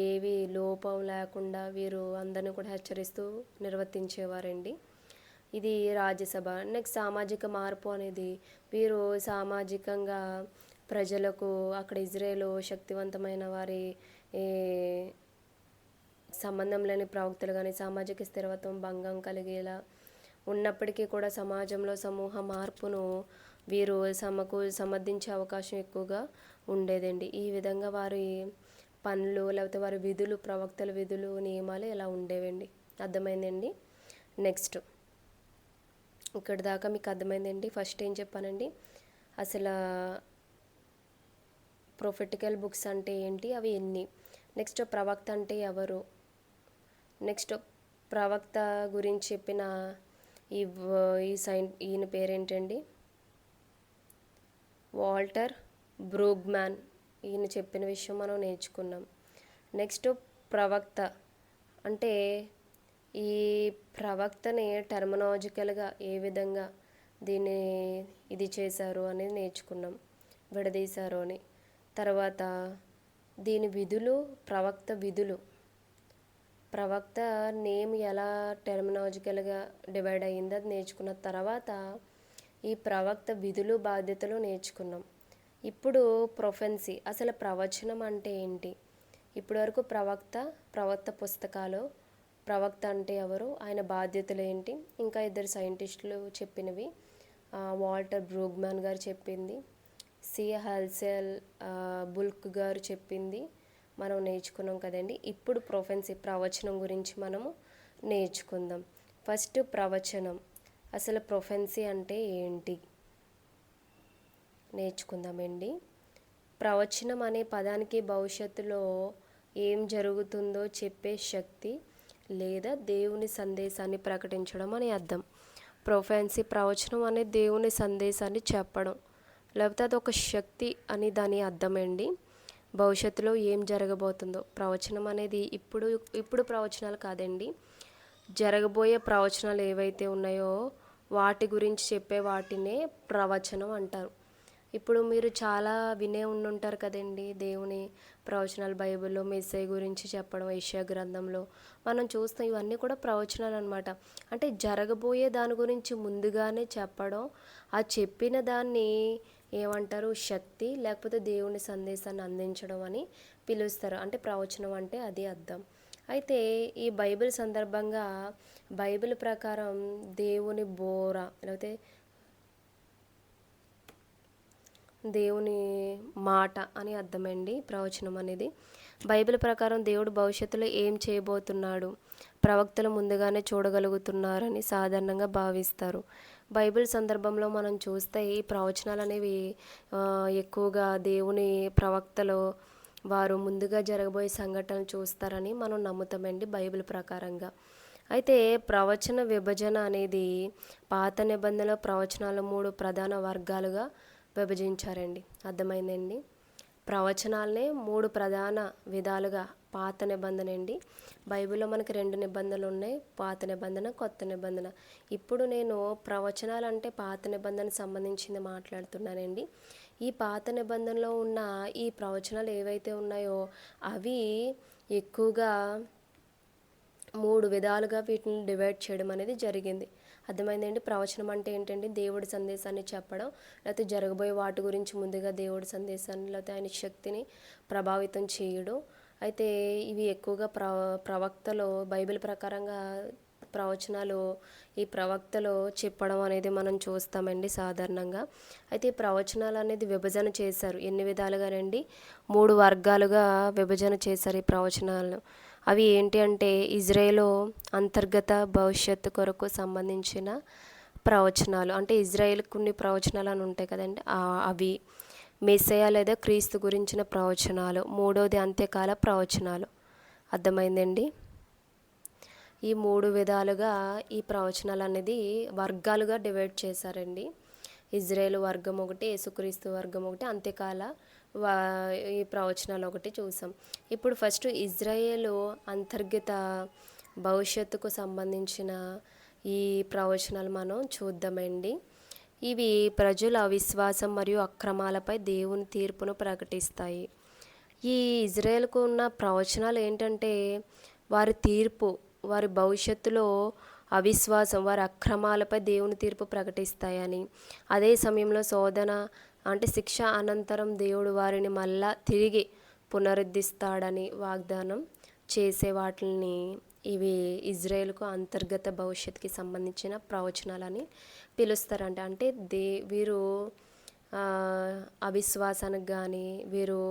ఏవి లోపం లేకుండా వీరు అందరినీ కూడా హెచ్చరిస్తూ నిర్వర్తించేవారండి. ఇది రాజ్యసభ. నెక్స్ట్ సామాజిక మార్పు అనేది, వీరు సామాజికంగా ప్రజలకు అక్కడ ఇజ్రాయేలు శక్తివంతమైన వారి సంబంధం లేని ప్రవక్తలు కానీ సామాజిక స్థిరత్వం భంగం కలిగేలా ఉన్నప్పటికీ కూడా సమాజంలో సమూహ మార్పును వీరు సమర్థించే అవకాశం ఎక్కువగా ఉండేదండి. ఈ విధంగా వారి పనులు, లేకపోతే వారి విధులు, ప్రవక్తల విధులు, నియమాలు ఇలా ఉండేవండి. అర్థమైందండి? నెక్స్ట్ ఇక్కడ దాకా మీకు అర్థమైందండి. ఫస్ట్ ఏం చెప్పానండి, అసలు ప్రొఫెటికల్ బుక్స్ అంటే ఏంటి, అవి ఎన్ని, నెక్స్ట్ ప్రవక్త అంటే ఎవరు, నెక్స్ట్ ప్రవక్త గురించి చెప్పిన ఈ ఈయన పేరేంటండి, వాల్టర్ బ్రూగ్మ్యాన్. ఈయన చెప్పిన విషయం మనం నేర్చుకున్నాం. నెక్స్ట్ ప్రవక్త. అంటే ఈ ప్రవక్తని టర్మినాలజికల్గా ఏ విధంగా దీన్ని ఇది చేశారు అనేది నేర్చుకున్నాం, విడదీశారు అని. తర్వాత దీని విధులు, ప్రవక్త విధులు, ప్రవక్త నేమ్ ఎలా టర్మినాలజికల్గా డివైడ్ అయ్యింది అది నేర్చుకున్న తర్వాత ఈ ప్రవక్త విధులు, బాధ్యతలు నేర్చుకున్నాం. ఇప్పుడు ప్రొఫెన్సీ, అసలు ప్రవచనం అంటే ఏంటి. ఇప్పటి వరకు ప్రవక్త పుస్తకాలు, ప్రవక్త అంటే ఎవరు, ఆయన బాధ్యతలు ఏంటి, ఇంకా ఇద్దరు సైంటిస్టులు చెప్పినవి, వాల్టర్ బ్రూగ్మ్యాన్ గారు చెప్పింది, సి హల్సెల్ బుల్క్ గారు చెప్పింది మనం నేర్చుకున్నాం కదండి. ఇప్పుడు ప్రొఫెన్సీ, ప్రవచనం గురించి మనము నేర్చుకుందాం. ఫస్ట్ ప్రవచనం, అసలు ప్రొఫెన్సీ అంటే ఏంటి నేర్చుకుందామండి. ప్రవచనం అనే పదానికి భవిష్యత్తులో ఏం జరుగుతుందో చెప్పే శక్తి లేదా దేవుని సందేశాన్ని ప్రకటించడం అని అర్థం. ప్రొఫెన్సీ, ప్రవచనం అనే దేవుని సందేశాన్ని చెప్పడం, లేకపోతే అది ఒక శక్తి అని దాని అర్థమండి. భవిష్యత్తులో ఏం జరగబోతుందో, ప్రవచనం అనేది ఇప్పుడు ప్రవచనాలు కాదండి, జరగబోయే ప్రవచనాలు ఏవైతే ఉన్నాయో వాటి గురించి చెప్పే వాటినే ప్రవచనం అంటారు. ఇప్పుడు మీరు చాలా వినే ఉండుంటారు కదండి, దేవుని ప్రవచనాలు బైబిల్లో మెస్సయ్య గురించి చెప్పడం, యెషయా గ్రంథంలో మనం చూస్తాం. ఇవన్నీ కూడా ప్రవచనాలు అనమాట. అంటే జరగబోయే దాని గురించి ముందుగానే చెప్పడం, ఆ చెప్పిన దాన్ని ఏమంటారు, శక్తి లేకపోతే దేవుని సందేశాన్ని అందించడం అని పిలుస్తారు. అంటే ప్రవచనం అంటే అది అర్థం. అయితే ఈ బైబిల్ సందర్భంగా బైబిల్ ప్రకారం దేవుని బోర లేకపోతే దేవుని మాట అని అర్థమండి ప్రవచనం అనేది. బైబిల్ ప్రకారం దేవుడు భవిష్యత్తులో ఏం చేయబోతున్నాడు, ప్రవక్తలు ముందుగానే చూడగలుగుతున్నారని సాధారణంగా భావిస్తారు. బైబిల్ సందర్భంలో మనం చూస్తే ఈ ప్రవచనాలు అనేవి ఎక్కువగా దేవుని ప్రవక్తలు వారు ముందుగా జరగబోయే సంఘటనలు చూస్తారని మనం నమ్ముతామండి బైబిల్ ప్రకారంగా. అయితే ప్రవచన విభజన అనేది పాత నిబంధనలో ప్రవచనాలు 3 ప్రధాన వర్గాలుగా విభజించారండి. అర్థమైందండి. ప్రవచనాలనే 3 ప్రధాన విధాలుగా, పాత నిబంధన అండి. బైబిల్లో మనకి 2 నిబంధనలు ఉన్నాయి, పాత నిబంధన, కొత్త నిబంధన. ఇప్పుడు నేను ప్రవచనాలు అంటే పాత నిబంధనకు సంబంధించింది మాట్లాడుతున్నానండి. ఈ పాత నిబంధనలో ఉన్న ఈ ప్రవచనాలు ఏవైతే ఉన్నాయో అవి ఎక్కువగా 3 విధాలుగా వీటిని డివైడ్ చేయడం అనేది జరిగింది. అర్థమైందండి. ప్రవచనం అంటే ఏంటంటే దేవుడి సందేశాన్ని చెప్పడం, లేకపోతే జరగబోయే వాటి గురించి ముందుగా దేవుడి సందేశాన్ని లేకపోతే ఆయన శక్తిని ప్రభావితం చేయడం. అయితే ఇవి ఎక్కువగా ప్రవక్తలు బైబిల్ ప్రకారంగా ప్రవచనాలు ఈ ప్రవక్తలు చెప్పడం అనేది మనం చూస్తామండి సాధారణంగా. అయితే ఈ ప్రవచనాలు అనేది విభజన చేశారు. ఎన్ని విధాలుగానండి, 3 వర్గాలుగా విభజన చేశారు ఈ ప్రవచనాలను. అవి ఏంటి అంటే ఇజ్రాయేలు అంతర్గత భవిష్యత్తు కొరకు సంబంధించిన ప్రవచనాలు, అంటే ఇజ్రాయేల్కి కొన్ని ప్రవచనాలు అని ఉంటాయి కదండి, అవి. మెస్సయ్య లేదా క్రీస్తు గురించిన ప్రవచనాలు. మూడోది అంత్యకాల ప్రవచనాలు. అర్థమైందండి. ఈ 3 విధాలుగా ఈ ప్రవచనాలు అనేది వర్గాలుగా డివైడ్ చేశారండి. ఇజ్రాయేల్ వర్గం ఒకటి, యేసుక్రీస్తు వర్గం ఒకటి, అంత్యకాల ఈ ప్రవచనాలు ఒకటి చూసాం. ఇప్పుడు ఫస్ట్ ఇజ్రాయేలు అంతర్గత భవిష్యత్తుకు సంబంధించిన ఈ ప్రవచనాలు మనం చూద్దామండి. ఇవి ప్రజల అవిశ్వాసం మరియు అక్రమాలపై దేవుని తీర్పును ప్రకటిస్తాయి. ఈ ఇజ్రాయేల్కు ఉన్న ప్రవచనాలు ఏంటంటే వారి తీర్పు, వారి భవిష్యత్తులో అవిశ్వాసం, వారి అక్రమాలపై దేవుని తీర్పు ప్రకటిస్తాయని, అదే సమయంలో శోధన అంటే శిక్ష అనంతరం దేవుడు వారిని మళ్ళా తిరిగి పునరుద్ధరిస్తాడని వాగ్దానం చేసే వాటిని ఇవి ఇజ్రాయేల్కు అంతర్గత భవిష్యత్తుకి సంబంధించిన ప్రవచనాలని పిలుస్తారంట. అంటే వీరు అవిశ్వాసానికి కానీ వీరు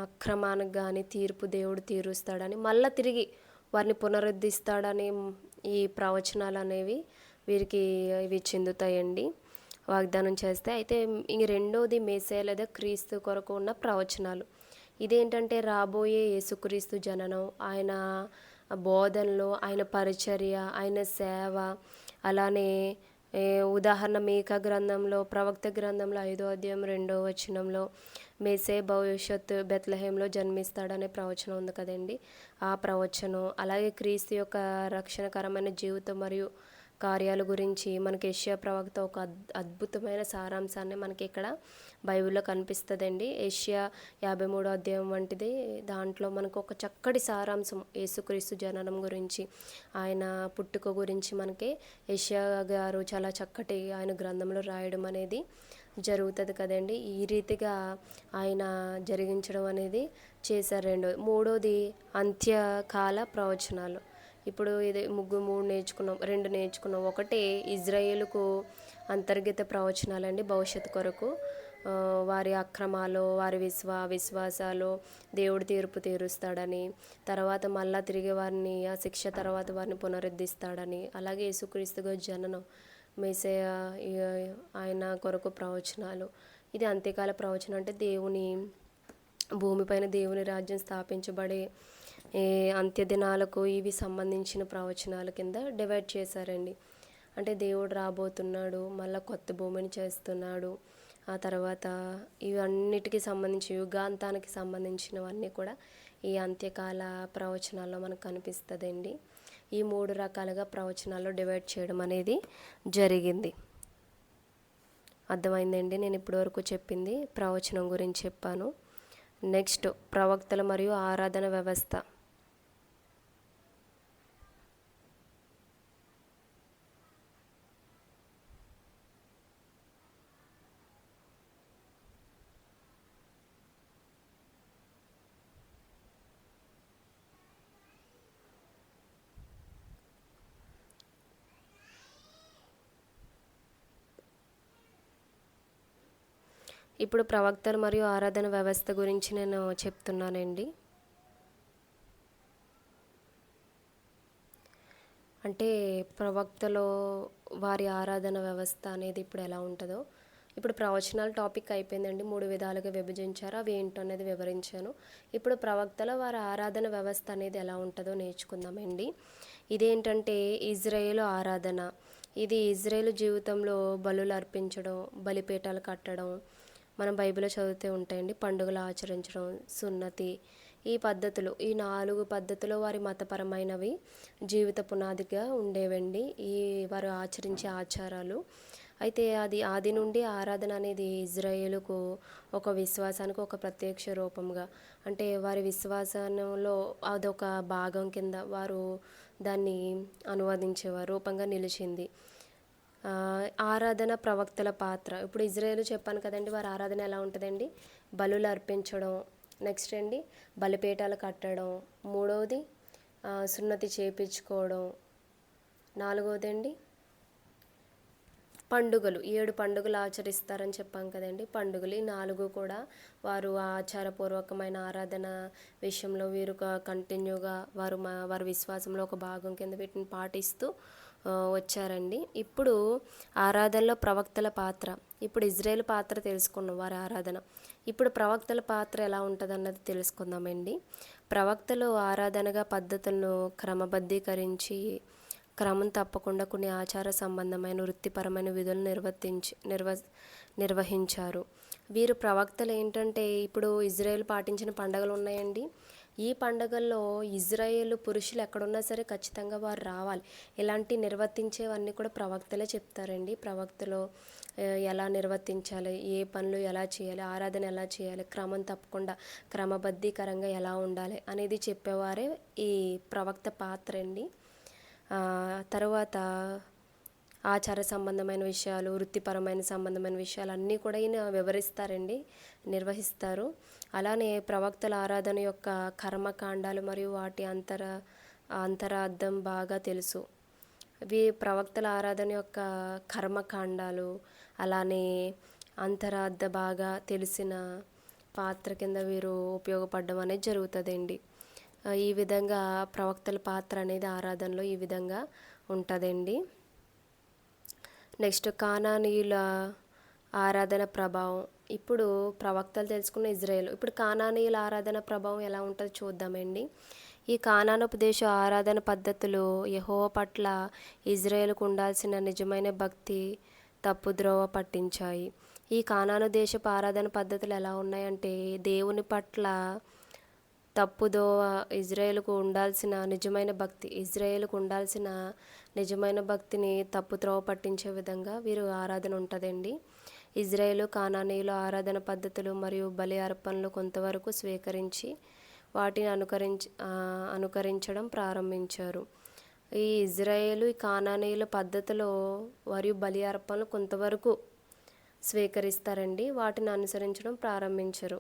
అక్రమానికి కానీ తీర్పు దేవుడు తీరుస్తాడని, మళ్ళీ తిరిగి వారిని పునరుద్ధరిస్తాడని ఈ ప్రవచనాలు అనేవి వీరికి ఇవి చెందుతాయండి, వాగ్దానం చేస్తే. అయితే ఈ రెండోది మెస్సయ్య లేదా క్రీస్తు కొరకు ఉన్న ప్రవచనాలు. ఇదేంటంటే రాబోయే యేసుక్రీస్తు జననం, ఆయన బోధనలో, ఆయన పరిచర్య, ఆయన సేవ, అలానే ఉదాహరణ మీకా గ్రంథంలో, ప్రవక్త గ్రంథంలో 5వ అధ్యాయం 2వ వచనంలో మెస్సే భవిష్యత్తు బెత్లెహేంలో జన్మిస్తాడనే ప్రవచనం ఉంది కదండి. ఆ ప్రవచనం, అలాగే క్రీస్తు యొక్క రక్షణకరమైన జీవితం మరియు కార్యాల గురించి మనకి యెషయా ప్రవక్త ఒక అద్భుతమైన సారాంశాన్ని మనకి ఇక్కడ బైబిల్లో కనిపిస్తుందండి. యెషయా 53వ అధ్యాయం వంటిది. దాంట్లో మనకు ఒక చక్కటి సారాంశం యేసుక్రీస్తు జననం గురించి, ఆయన పుట్టుక గురించి మనకి యెషయా గారు చాలా చక్కటి ఆయన గ్రంథంలో రాయడం అనేది జరుగుతుంది కదండి. ఈ రీతిగా ఆయన జరిగించడం అనేది చేశారు. మూడోది అంత్యకాల ప్రవచనాలు. ఇప్పుడు ఇది మూడు నేర్చుకున్నాం, 2 నేర్చుకున్నాం. ఒకటి ఇజ్రాయేలుకు అంతర్గత ప్రవచనాలండి, భవిష్యత్తు కొరకు. వారి అక్రమాలు, వారి విశ్వాసాలు దేవుడు తీర్పు తీరుస్తాడని, తర్వాత మళ్ళా తిరిగి వారిని ఆ శిక్ష తర్వాత వారిని పునరుద్ధరిస్తాడని, అలాగే యేసుక్రీస్తుగా జననం, మెస్సీయ ఆయన కొరకు ప్రవచనాలు. ఇది అంత్యకాల ప్రవచనం. అంటే భూమిపైన దేవుని రాజ్యం స్థాపించబడే అంత్య దినాలకు ఇవి సంబంధించిన ప్రవచనాల కింద డివైడ్ చేశారండి. అంటే దేవుడు రాబోతున్నాడు, మళ్ళీ కొత్త భూమిని చేస్తున్నాడు, ఆ తర్వాత ఇవన్నిటికీ సంబంధించి యుగాంతానికి సంబంధించినవన్నీ కూడా ఈ అంత్యకాల ప్రవచనాల్లో మనకు కనిపిస్తుందండి. ఈ 3 రకాలుగా ప్రవచనాల్లో డివైడ్ చేయడం అనేది జరిగింది. అర్థమైందండి. నేను ఇప్పటివరకు చెప్పింది ప్రవచనం గురించి చెప్పాను. నెక్స్ట్ ప్రవక్తలు మరియు ఆరాధన వ్యవస్థ. ఇప్పుడు ప్రవక్తలు మరియు ఆరాధన వ్యవస్థ గురించి నేను చెప్తున్నానండి. అంటే ప్రవక్తలో వారి ఆరాధన వ్యవస్థ అనేది ఇప్పుడు ఎలా ఉంటుందో, ఇప్పుడు ప్రవచనాల టాపిక్ అయిపోయిందండి. 3 విధాలుగా విభజించారు, అవి ఏంటో అనేది వివరించాను. ఇప్పుడు ప్రవక్తల వారి ఆరాధన వ్యవస్థ అనేది ఎలా ఉంటుందో నేర్చుకుందామండి. ఇదేంటంటే ఇజ్రాయేలు ఆరాధన. ఇది ఇజ్రాయేలు జీవితంలో బలులు అర్పించడం, బలిపీఠాలు కట్టడం మనం బైబిల్లో చదివితే ఉంటాయండి. పండుగలు ఆచరించడం, సున్నతి, ఈ పద్ధతులు, ఈ 4 పద్ధతులు వారి మతపరమైనవి జీవిత పునాదిగా ఉండేవండి, ఈ వారు ఆచరించే ఆచారాలు. అయితే అది ఆది నుండి ఆరాధన అనేది ఇజ్రాయేలుకు ఒక విశ్వాసానికి ఒక ప్రత్యక్ష రూపంగా, అంటే వారి విశ్వాసంలో అదొక భాగం కింద వారు దాన్ని అనువదించేవారు, రూపంగా నిలిచింది. ఆరాధన ప్రవక్తల పాత్ర. ఇప్పుడు ఇజ్రాయేలు చెప్పాను కదండి, వారి ఆరాధన ఎలా ఉంటుందండి, బలులు అర్పించడం, నెక్స్ట్ అండి బలిపీఠాలు కట్టడం, మూడవది సున్నతి చేయించుకోవడం, నాలుగవది అండి పండుగలు, 7 పండుగలు ఆచరిస్తారని చెప్పాం కదండి. పండుగలు ఈ 4 కూడా వారు ఆచారపూర్వకమైన ఆరాధన విషయంలో వీరు కంటిన్యూగా వారి విశ్వాసంలో ఒక భాగం కింద వీటిని పాటిస్తూ వచ్చారండి. ఇప్పుడు ఆరాధనలో ప్రవక్తల పాత్ర. ఇప్పుడు ఇజ్రాయేల్ పాత్ర తెలుసుకున్నాం, వారి ఆరాధన. ఇప్పుడు ప్రవక్తల పాత్ర ఎలా ఉంటుంది అన్నది తెలుసుకుందామండి. ప్రవక్తలు ఆరాధనగా పద్ధతులను క్రమబద్ధీకరించి క్రమం తప్పకుండా కొన్ని ఆచార సంబంధమైన వృత్తిపరమైన విధులు నిర్వహించారు. వీరు ప్రవక్తలు ఏంటంటే, ఇప్పుడు ఇజ్రాయేల్ పాటించిన పండుగలు ఉన్నాయండి. ఈ పండుగల్లో ఇజ్రాయేలు పురుషులు ఎక్కడున్నా సరే ఖచ్చితంగా వారు రావాలి. ఇలాంటి నిర్వర్తించేవన్నీ కూడా ప్రవక్తలే చెప్తారండి. ప్రవక్తలు ఎలా నిర్వర్తించాలి, ఏ పనులు ఎలా చేయాలి, ఆరాధన ఎలా చేయాలి, క్రమం తప్పకుండా క్రమబద్ధీకరంగా ఎలా ఉండాలి అనేది చెప్పేవారే ఈ ప్రవక్త పాత్ర అండి. తర్వాత ఆచార సంబంధమైన విషయాలు, వృత్తిపరమైన సంబంధమైన విషయాలు అన్నీ కూడా ఈయన వివరిస్తారండి, నిర్వహిస్తారు. అలానే ప్రవక్తల ఆరాధన యొక్క కర్మకాండాలు మరియు వాటి అంతరార్థం బాగా తెలుసు. ప్రవక్తల ఆరాధన యొక్క కర్మకాండాలు, అలానే అంతరార్థ బాగా తెలిసిన పాత్ర కింద వీరు ఉపయోగపడడం అనేది జరుగుతుందండి. ఈ విధంగా ప్రవక్తల పాత్ర అనేది ఆరాధనలో ఈ విధంగా ఉంటుందండి. నెక్స్ట్ కానానీయుల ఆరాధన ప్రభావం. ఇప్పుడు ప్రవక్తలు తెలుసుకున్న ఇజ్రాయేల్, ఇప్పుడు కానానీయుల ఆరాధన ప్రభావం ఎలా ఉంటుందో చూద్దామండి. ఈ కానానపు దేశ ఆరాధన పద్ధతులు యెహోవా పట్ల ఇజ్రాయేలుకు ఉండాల్సిన నిజమైన భక్తి తప్పుద్రోవ పట్టించాయి. ఈ కానాను దేశపు ఆరాధన పద్ధతులు ఎలా ఉన్నాయంటే, దేవుని పట్ల తప్పుదోవ ఇజ్రాయేలుకు ఉండాల్సిన నిజమైన భక్తిని తప్పుద్రోవ పట్టించే విధంగా వీరు ఆరాధన ఉంటుందండి. ఇజ్రాయేలు కానానీయుల ఆరాధన పద్ధతులు మరియు బలి అర్పణలు కొంతవరకు స్వీకరించి వాటిని అనుకరించడం ప్రారంభించారు. ఈ ఇజ్రాయేలు ఈ కానానీయుల పద్ధతిలో మరియు బలి అర్పణలు కొంతవరకు స్వీకరిస్తారండి, వాటిని అనుసరించడం ప్రారంభించరు.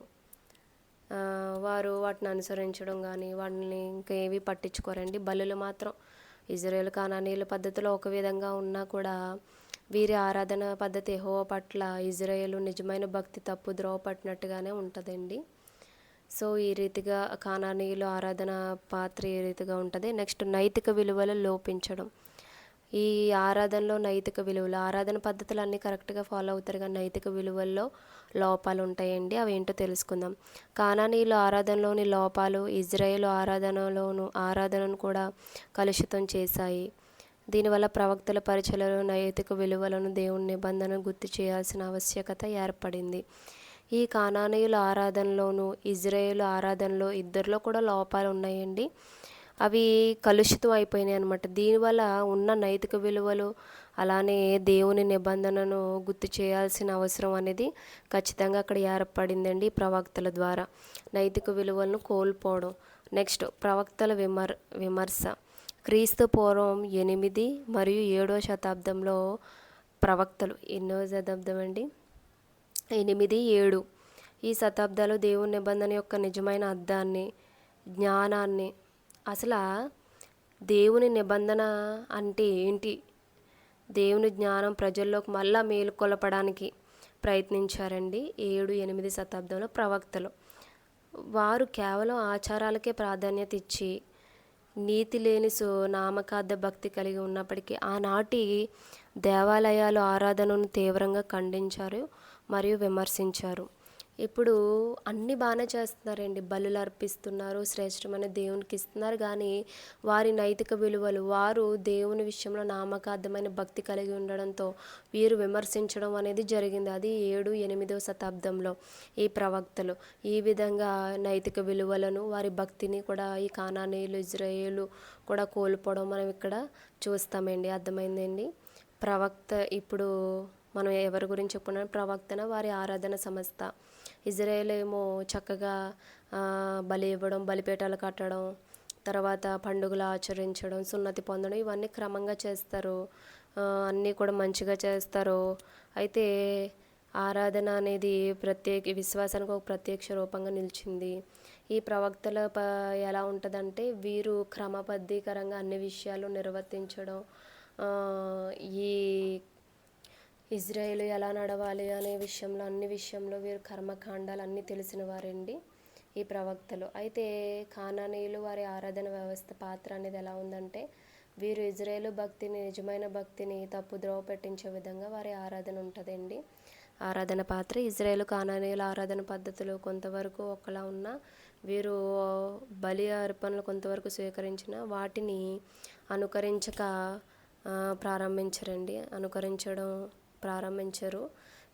వారు వాటిని అనుసరించడం కానీ వాటిని ఇంకా ఏవి పట్టించుకోరండి. బలులు మాత్రం ఇజ్రాయేల్ కానానీయుల పద్ధతిలో ఒక విధంగా ఉన్నా కూడా వీరి ఆరాధన పద్ధతి యెహోవా పట్ల ఇజ్రాయేలు నిజమైన భక్తి తప్పుద్రోవ పట్టినట్టుగానే ఉంటుందండి. సో ఈ రీతిగా కానానీయుల ఆరాధన పాత్ర ఈ రీతిగా ఉంటుంది. నెక్స్ట్ నైతిక విలువలు లోపించడం. ఈ ఆరాధనలో నైతిక విలువలు, ఆరాధన పద్ధతులు అన్నీ కరెక్ట్గా ఫాలో అవుతారు కానీ నైతిక విలువల్లో లోపాలు ఉంటాయండి. అవి ఏంటో తెలుసుకుందాం. కానానీయుల ఆరాధనలోని లోపాలు ఇజ్రాయేలు ఆరాధనను కూడా కలుషితం చేశాయి. దీనివల్ల ప్రవక్తల పరిచయలో నైతిక విలువలను, దేవుని నిబంధనను గుర్తు చేయాల్సిన ఆవశ్యకత ఏర్పడింది. ఈ కానానీయుల ఆరాధనలోను ఇజ్రాయేలు ఆరాధనలో ఇద్దరిలో కూడా లోపాలు ఉన్నాయండి. అవి కలుషితం అయిపోయినాయి అన్నమాట. దీనివల్ల ఉన్న నైతిక విలువలు అలానే దేవుని నిబంధనను గుర్తు చేయాల్సిన అవసరం అనేది ఖచ్చితంగా అక్కడ ఏర్పడిందండి ప్రవక్తల ద్వారా. నైతిక విలువలను కోల్పోవడం. నెక్స్ట్ ప్రవక్తల విమర్శ. క్రీస్తు పూర్వం 8 మరియు 7వ శతాబ్దంలో ప్రవక్తలు, ఎన్నో శతాబ్దం అండి, 8, 7 ఈ శతాబ్దాలు దేవుని నిబంధన యొక్క నిజమైన అర్థాన్ని, జ్ఞానాన్ని, అసలు దేవుని నిబంధన అంటే ఏంటి, దేవుని జ్ఞానం ప్రజల్లోకి మళ్ళా మేలుకొలపడానికి ప్రయత్నించారండి 7, 8 శతాబ్దంలో ప్రవక్తలు. వారు కేవలం ఆచారాలకే ప్రాధాన్యత ఇచ్చి నీతి లేని నామకార్థ భక్తి కలిగి ఉన్నప్పటికీ ఆనాటి దేవాలయాలు ఆరాధనను తీవ్రంగా ఖండించారు మరియు విమర్శించారు. ఇప్పుడు అన్నీ బాగానే చేస్తున్నారండి, బలులు అర్పిస్తున్నారు, శ్రేష్టమైన దేవునికి ఇస్తున్నారు, కానీ వారి నైతిక విలువలు, వారు దేవుని విషయంలో నామకార్థమైన భక్తి కలిగి ఉండడంతో వీరు విమర్శించడం అనేది జరిగింది. అది 7, 8వ శతాబ్దంలో ఈ ప్రవక్తలు ఈ విధంగా నైతిక విలువలను, వారి భక్తిని కూడా ఈ కానానీయులు ఇజ్రాయేలు కూడా కోల్పోవడం మనం ఇక్కడ చూస్తామండి. అర్థమైందండి. ప్రవక్త, ఇప్పుడు మనం ఎవరి గురించి చెప్పుకున్నాం, ప్రవక్తన వారి ఆరాధన సంస్థ. ఇజ్రాయేల్ ఏమో చక్కగా బలి ఇవ్వడం, బలిపీఠాలు కట్టడం, తర్వాత పండుగలు ఆచరించడం, సున్నతి పొందడం, ఇవన్నీ క్రమంగా చేస్తారు, అన్నీ కూడా మంచిగా చేస్తారు. అయితే ఆరాధన అనేది విశ్వాసానికి ఒక ప్రత్యక్ష రూపంగా నిలిచింది. ఈ ప్రవక్తల ఎలా ఉంటుందంటే వీరు క్రమబద్ధీకరంగా అన్ని విషయాలు నిర్వర్తించడం, ఈ ఇజ్రాయేలు ఎలా నడవాలి అనే విషయంలో, అన్ని విషయంలో వీరు కర్మకాండాలు అన్నీ తెలిసిన వారండి ఈ ప్రవక్తలు. అయితే కానానీయులు వారి ఆరాధన వ్యవస్థ పాత్ర అనేది ఎలా ఉందంటే, వీరు ఇజ్రాయేలు భక్తిని, నిజమైన భక్తిని తప్పుద్రోవ పెట్టించే విధంగా వారి ఆరాధన ఉంటుందండి. ఆరాధన పాత్ర. ఇజ్రాయేలు కానానీయుల ఆరాధన పద్ధతులు కొంతవరకు ఒకలా ఉన్నా వీరు బలి అర్పణలు కొంతవరకు స్వీకరించిన వాటిని ప్రారంభించరు.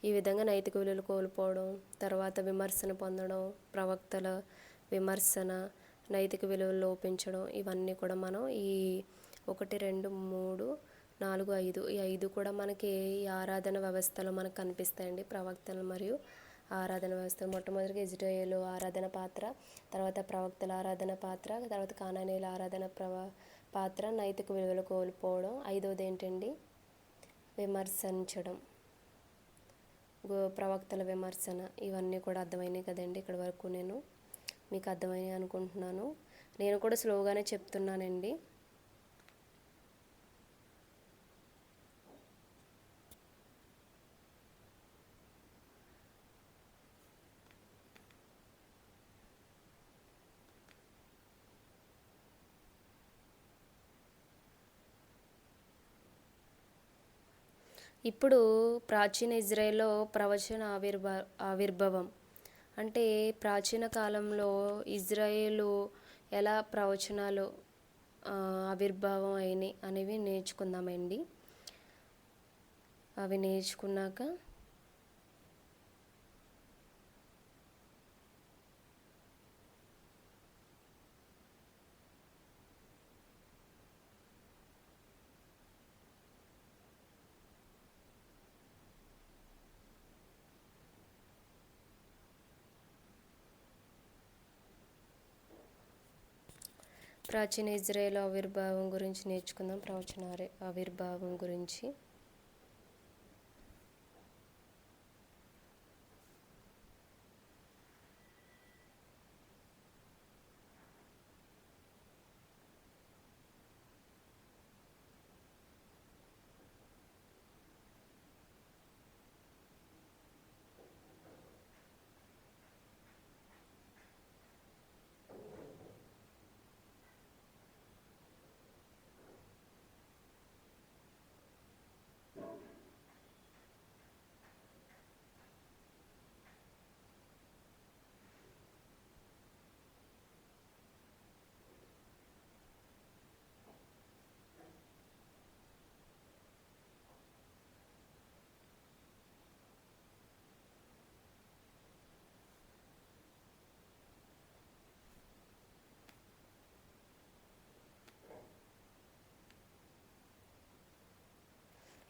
ఈ విధంగా నైతిక విలువలు కోల్పోవడం, తర్వాత విమర్శన పొందడం, ప్రవక్తల విమర్శన, నైతిక విలువలు లోపించడం, ఇవన్నీ కూడా మనం ఈ 1, 2, 3, 4, 5 ఈ 5 కూడా మనకి ఈ ఆరాధన వ్యవస్థలో మనకు కనిపిస్తాయండి. ప్రవక్తలు మరియు ఆరాధన వ్యవస్థ. మొట్టమొదటిగా ఇజ్రాయేలు ఆరాధన పాత్ర, తర్వాత ప్రవక్తల ఆరాధన పాత్ర, తర్వాత కానానీయుల ఆరాధన పాత్ర, నైతిక విలువలు కోల్పోవడం. 5వది ఏంటండి, విమర్శించడం, ప్రవక్తల విమర్శన. ఇవన్నీ కూడా అర్థమైనాయి కదండి. ఇక్కడ వరకు నేను మీకు అర్థమైనాయి అనుకుంటున్నాను. నేను కూడా స్లోగానే చెప్తున్నానండి. ఇప్పుడు ప్రాచీన ఇజ్రాయేల్లో ప్రవచన ఆవిర్భావం అంటే ప్రాచీన కాలంలో ఇజ్రాయేలు ఎలా ప్రవచనాలు ఆవిర్భావం అయినాయి అనేవి నేర్చుకుందామండి. అవి నేర్చుకున్నాక ప్రాచీన ఇజ్రాయేల్ ఆవిర్భావం గురించి నేర్చుకుందాం. ప్రవచన ఆవిర్భావం గురించి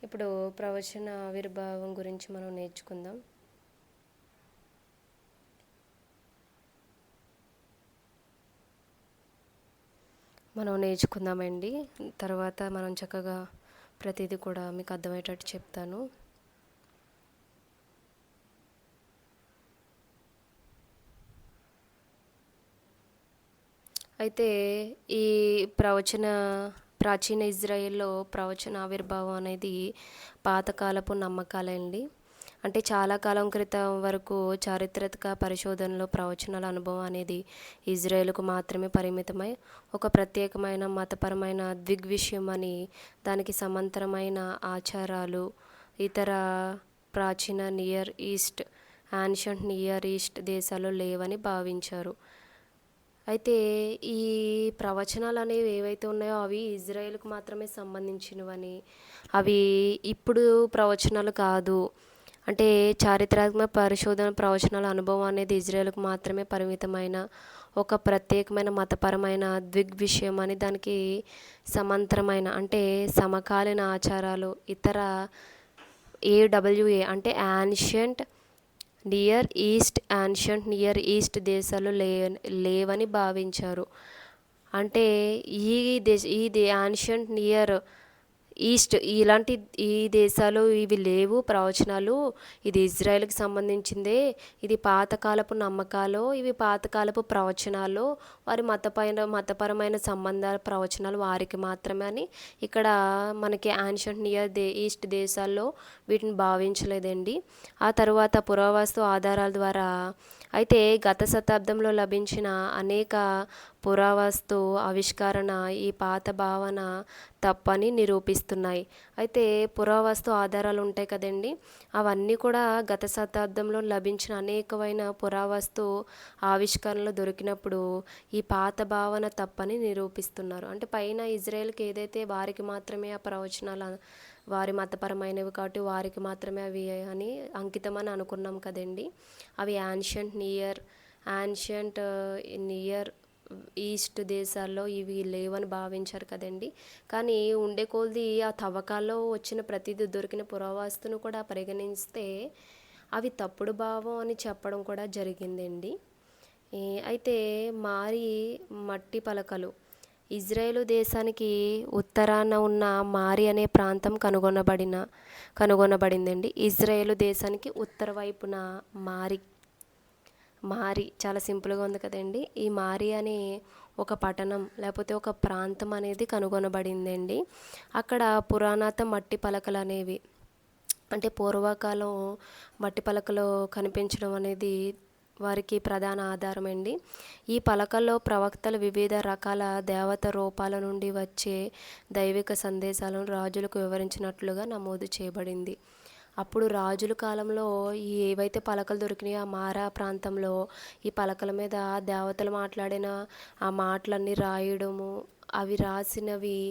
ఇప్పుడు ప్రవచన ఆవిర్భావం గురించి మనం నేర్చుకుందాం. నేర్చుకుందామండి. తర్వాత మనం చక్కగా ప్రతిదీ కూడా మీకు అర్థమయ్యేటట్టు చెప్తాను. అయితే ఈ ప్రాచీన ఇజ్రాయెల్లో ప్రవచన ఆవిర్భావం అనేది పాతకాలపు నమ్మకాలండి. అంటే చాలా కాలం క్రితం వరకు చారిత్రక పరిశోధనలో ప్రవచనాల అనుభవం అనేది ఇజ్రాయేల్కు మాత్రమే పరిమితమై ఒక ప్రత్యేకమైన మతపరమైన దిగ్విషయం అని, దానికి సమాంతరమైన ఆచారాలు ఇతర ప్రాచీన యాన్షంట్ నియర్ ఈస్ట్ దేశాల్లో లేవని భావించారు. అయితే ఈ ప్రవచనాలు అనేవి ఏవైతే ఉన్నాయో అవి ఇజ్రాయేల్కు మాత్రమే సంబంధించినవని, అవి ఇప్పుడు ప్రవచనాలు కాదు, అంటే చారిత్రాత్మక పరిశోధన ప్రవచనాల అనుభవం అనేది ఇజ్రాయేల్కు మాత్రమే పరిమితమైన ఒక ప్రత్యేకమైన మతపరమైన దృగ్విషయం అని, దానికి సమాంతరమైన అంటే సమకాలీన ఆచారాలు ఇతర ఏడబ్ల్యూఏ అంటే యాన్షంట్ నియర్ ఈస్ట్ దేశాలు లేవని భావించారు. అంటే ఈ యాన్షంట్ నియర్ ఈస్ట్ ఈ దేశాలు ఇవి లేవు ప్రవచనాలు, ఇది ఇజ్రాయెల్కి సంబంధించిందే, ఇది పాతకాలపు నమ్మకాలు, ఇవి పాతకాలపు ప్రవచనాలు, వారి మతపరమైన సంబంధాల ప్రవచనాలు వారికి మాత్రమే అని ఇక్కడ మనకి యాన్షంట్ నియర్ ఈస్ట్ దేశాల్లో వీటిని భావించలేదండి. ఆ తరువాత పురావస్తు ఆధారాల ద్వారా అయితే గత శతాబ్దంలో లభించిన అనేక పురావస్తు ఆవిష్కరణ ఈ పాత భావన తప్పని నిరూపిస్తున్నాయి. అయితే పురావస్తు ఆధారాలు ఉంటాయి కదండి, అవన్నీ కూడా గత శతాబ్దంలో లభించిన అనేకమైన పురావస్తు ఆవిష్కరణలు దొరికినప్పుడు ఈ పాత భావన తప్పని నిరూపిస్తున్నారు. అంటే పైన ఇజ్రాయెల్కి ఏదైతే వారికి మాత్రమే ఆ ప్రవచనాలు వారి మతపరమైనవి కాబట్టి వారికి మాత్రమే అవి అని అంకితం అని అనుకున్నాం కదండి, అవి యాన్షంట్ నియర్ ఈస్ట్ దేశాల్లో ఇవి లేవని భావించారు కదండి. కానీ ఉండే కొలది ఆ తవ్వకాల్లో వచ్చిన ప్రతిదీ దొరికిన పురావస్తును కూడా పరిగణిస్తే అవి తప్పుడు భావం అని చెప్పడం కూడా జరిగిందండి. అయితే మట్టి పలకలు ఇజ్రాయేలు దేశానికి ఉత్తరాన ఉన్న మారి అనే ప్రాంతం కనుగొనబడిందండి. ఇజ్రాయేలు దేశానికి ఉత్తర వైపున మారి చాలా సింపుల్గా ఉంది కదండి. ఈ మారి అనే ఒక పట్టణం లేకపోతే ఒక ప్రాంతం అనేది కనుగొనబడిందండి. అక్కడ పురాణాత మట్టి పలకలు అనేవి, అంటే పూర్వకాలం మట్టి పలకలు కనిపించడం అనేది వారికి ప్రధాన ఆధారం అండి. ఈ పలకల్లో ప్రవక్తలు వివిధ రకాల దేవత రూపాల నుండి వచ్చే దైవిక సందేశాలను రాజులకు వివరించినట్లుగా నమోదు చేయబడింది. ఆ అప్పుడు రాజుల కాలంలో ఈ ఏవైతే పలకలు దొరికినాయో ఆ మారా ప్రాంతంలో ఈ పలకల మీద దేవతలు మాట్లాడిన ఆ మాటలన్నీ రాయడము, అవి రాసినవి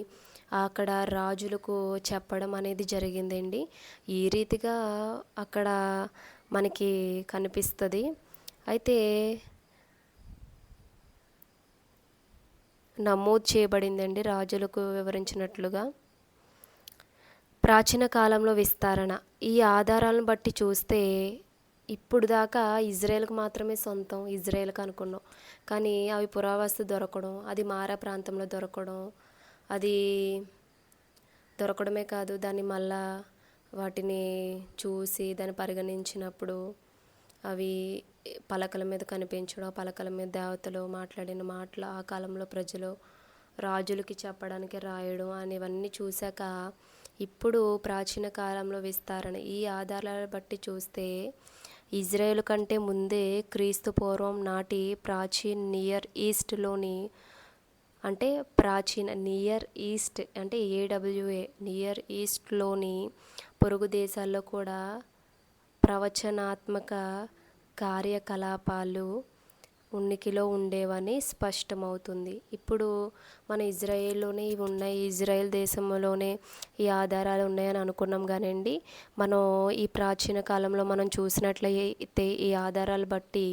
అక్కడ రాజులకు చెప్పడం అనేది జరిగిందండి. ఈ రీతిగా అక్కడ మనకి కనిపిస్తుంది. అయితే నమోదు చేయబడిందండి రాజులకు వివరించినట్లుగా. ప్రాచీన కాలంలో విస్తరణ. ఈ ఆధారాలను బట్టి చూస్తే ఇప్పుడు దాకా ఇజ్రాయెల్కి మాత్రమే సొంతం, ఇజ్రాయెల్కి అనుకున్నాం. కానీ అవి పురావస్తు దొరకడం, అది మారా ప్రాంతంలో దొరకడం, అది దొరకడమే కాదు, దాన్ని మళ్ళా వాటిని చూసి దాన్ని పరిగణించినప్పుడు అవి పలకల మీద కనిపించడం, ఆ పలకల మీద దేవతలు మాట్లాడిన మాటలు, ఆ కాలంలో ప్రజలు రాజులకి చెప్పడానికి రాయడం అనేవన్నీ చూశాక ఇప్పుడు ప్రాచీన కాలంలో విస్తరణ. ఈ ఆధారాలను బట్టి చూస్తే ఇజ్రాయెల్ కంటే ముందే క్రీస్తు పూర్వం నాటి ప్రాచీన నియర్ ఈస్ట్లోని, అంటే ప్రాచీన నియర్ ఈస్ట్ అంటే ఏడబ్ల్యూఏ నియర్ ఈస్ట్లోని పొరుగు దేశాల్లో కూడా ప్రవచనాత్మక కార్యకలాపాలు ఉనికిలో ఉండేవని స్పష్టమవుతుంది. ఇప్పుడు మన ఇజ్రాయేల్లోనే ఇవి ఉన్నాయి, ఇజ్రాయెల్ దేశంలోనే ఈ ఆధారాలు ఉన్నాయని అనుకున్నాం. కానివ్వండి, మనం ఈ ప్రాచీన కాలంలో మనం చూసినట్లయితే ఈ ఆధారాలు బట్టి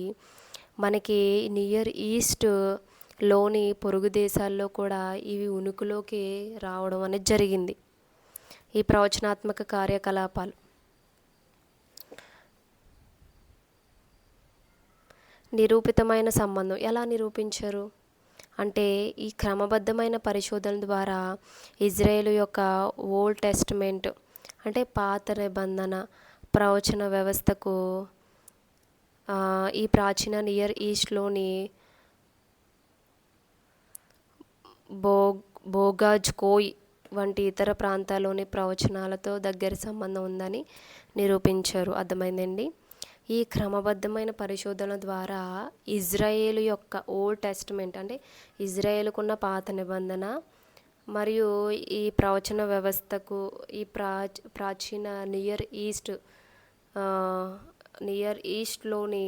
మనకి నియర్ ఈస్ట్లోని పొరుగు దేశాల్లో కూడా ఇవి ఉనికిలోకి రావడం అనేది జరిగింది, ఈ ప్రవచనాత్మక కార్యకలాపాలు. నిరూపితమైన సంబంధం ఎలా నిరూపించారు అంటే ఈ క్రమబద్ధమైన పరిశోధన ద్వారా ఇజ్రాయేల్ యొక్క ఓల్డ్ టెస్టిమెంట్ అంటే పాత నిబంధన ప్రవచన వ్యవస్థకు ఈ ప్రాచీన నియర్ ఈస్ట్లోని బోగాజ్ కోయ్ వంటి ఇతర ప్రాంతాల్లోని ప్రవచనాలతో దగ్గర సంబంధం ఉందని నిరూపించారు. అర్థమైందండి. ఈ క్రమబద్ధమైన పరిశోధన ద్వారా ఇజ్రాయేలు యొక్క ఓల్డ్ టెస్టిమెంట్ అంటే ఇజ్రాయేలుకున్న పాత నిబంధన మరియు ఈ ప్రవచన వ్యవస్థకు ఈ ప్రాచీన నియర్ ఈస్ట్లోని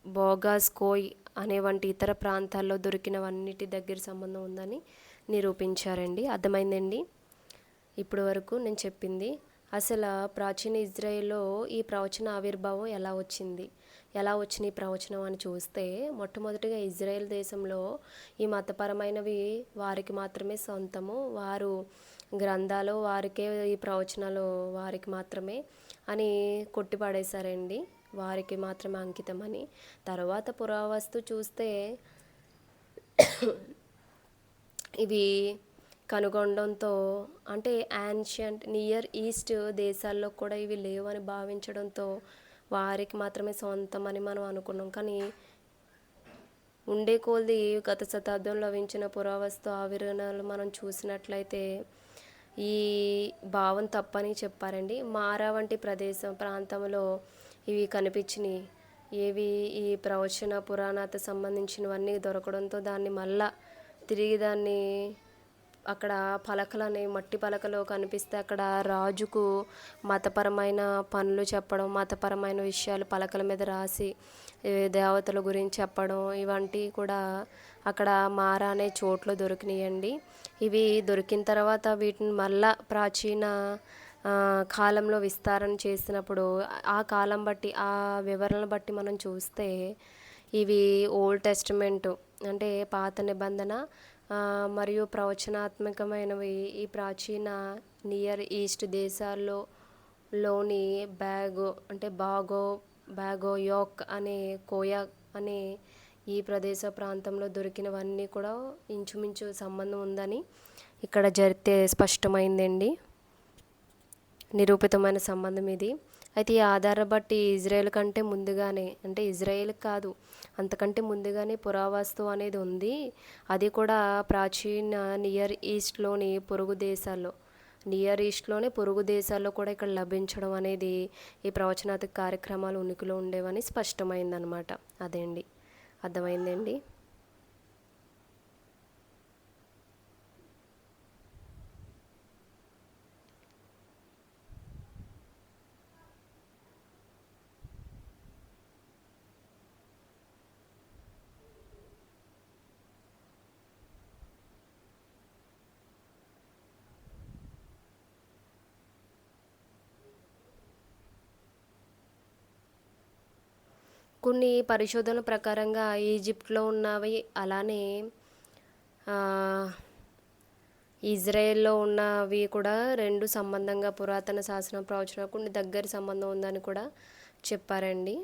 బోగాజ్ కోయ్ అనే వంటి ఇతర ప్రాంతాల్లో దొరికినవన్నిటి దగ్గర సంబంధం ఉందని నిరూపించారండి. అర్థమైందండి ఇప్పటి వరకు నేను చెప్పింది. అసలు ప్రాచీన ఇజ్రాయెల్లో ఈ ప్రవచన ఆవిర్భావం ఎలా వచ్చింది, ఎలా వచ్చిన ఈ ప్రవచనం అని చూస్తే మొట్టమొదటిగా ఇజ్రాయెల్ దేశంలో ఈ మతపరమైనవి వారికి మాత్రమే సొంతము, వారు గ్రంథాలు వారికే, ఈ ప్రవచనాలు వారికి మాత్రమే అని కొట్టిపడేశారండి, వారికి మాత్రమే అంకితమని. తర్వాత పురావస్తు చూస్తే ఇవి కనుగొనడంతో అంటే యాన్షియంట్ నియర్ ఈస్ట్ దేశాల్లో కూడా ఇవి లేవని భావించడంతో వారికి మాత్రమే సొంతం అని మనం అనుకున్నాం. కానీ ఉండే కొలది గత శతాబ్దంలో లభించిన పురావస్తు ఆవిరణలు మనం చూసినట్లయితే ఈ భావం తప్పని చెప్పారండి. మారా వంటి ప్రాంతంలో ఇవి కనిపించినాయి. ఏవి ఈ ప్రవచన పురాణాత సంబంధించినవన్నీ దొరకడంతో దాన్ని మళ్ళా తిరిగి దాన్ని అక్కడ పలకలని మట్టి పలకలో కనిపిస్తే అక్కడ రాజుకు మతపరమైన పనులు చెప్పడం, మతపరమైన విషయాలు పలకల మీద రాసి దేవతల గురించి చెప్పడం, ఇవంటి కూడా అక్కడ మారా అనే చోట్ల దొరికినాయండి. ఇవి దొరికిన తర్వాత వీటిని మళ్ళా ప్రాచీన కాలంలో విస్తరణ చేసినప్పుడు ఆ కాలం బట్టి ఆ వివరణలు బట్టి మనం చూస్తే ఇవి ఓల్డ్ టెస్టిమెంట్ అంటే పాత నిబంధన మరియు ప్రవచనాత్మకమైనవి ఈ ప్రాచీన నియర్ ఈస్ట్ దేశాల్లోని బాగోయోక్ అనే కోయాక్ అనే ఈ ప్రదేశ ప్రాంతంలో దొరికినవన్నీ కూడా ఇంచుమించు సంబంధం ఉందని ఇక్కడ జరిగితే స్పష్టమైందండి, నిరూపితమైన సంబంధం ఇది. అయితే ఈ ఆధార బట్టి ఇజ్రాయెల్ కంటే ముందుగానే, అంటే ఇజ్రాయెల్ కాదు అంతకంటే ముందుగానే పురావస్తు అనేది ఉంది. అది కూడా ప్రాచీన నియర్ ఈస్ట్లోని పొరుగు దేశాల్లో కూడా ఇక్కడ లభించడం అనేది ఈ ప్రవచనాత్మక కార్యక్రమాలు ఉనికిలో ఉండేవని స్పష్టమైందనమాట. అదే అండి, అర్థమైందండి. కొన్ని పరిశోధనల ప్రకారంగా ఈజిప్ట్లో ఉన్నవి, అలానే ఇజ్రాయెల్లో ఉన్నవి కూడా రెండు సంబంధంగా పురాతన శాసన ప్రవచన కొన్ని దగ్గర సంబంధం ఉందని కూడా చెప్పారండి.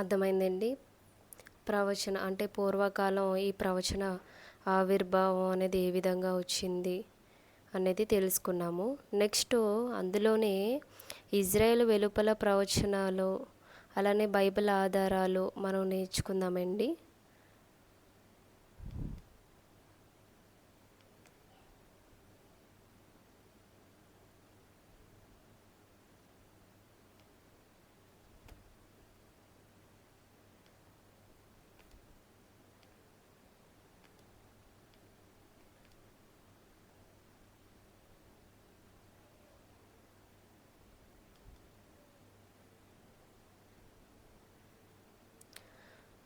అర్థమైందండి. ప్రవచన అంటే పూర్వకాలం ఈ ప్రవచన ఆవిర్భావం అనేది ఏ విధంగా వచ్చింది అనేది తెలుసుకున్నాము. నెక్స్ట్ అందులోనే ఇజ్రాయెల్ వెలుపల ప్రవచనాలు, అలానే బైబిల్ ఆధారాలు మనం నేర్చుకుందామండి.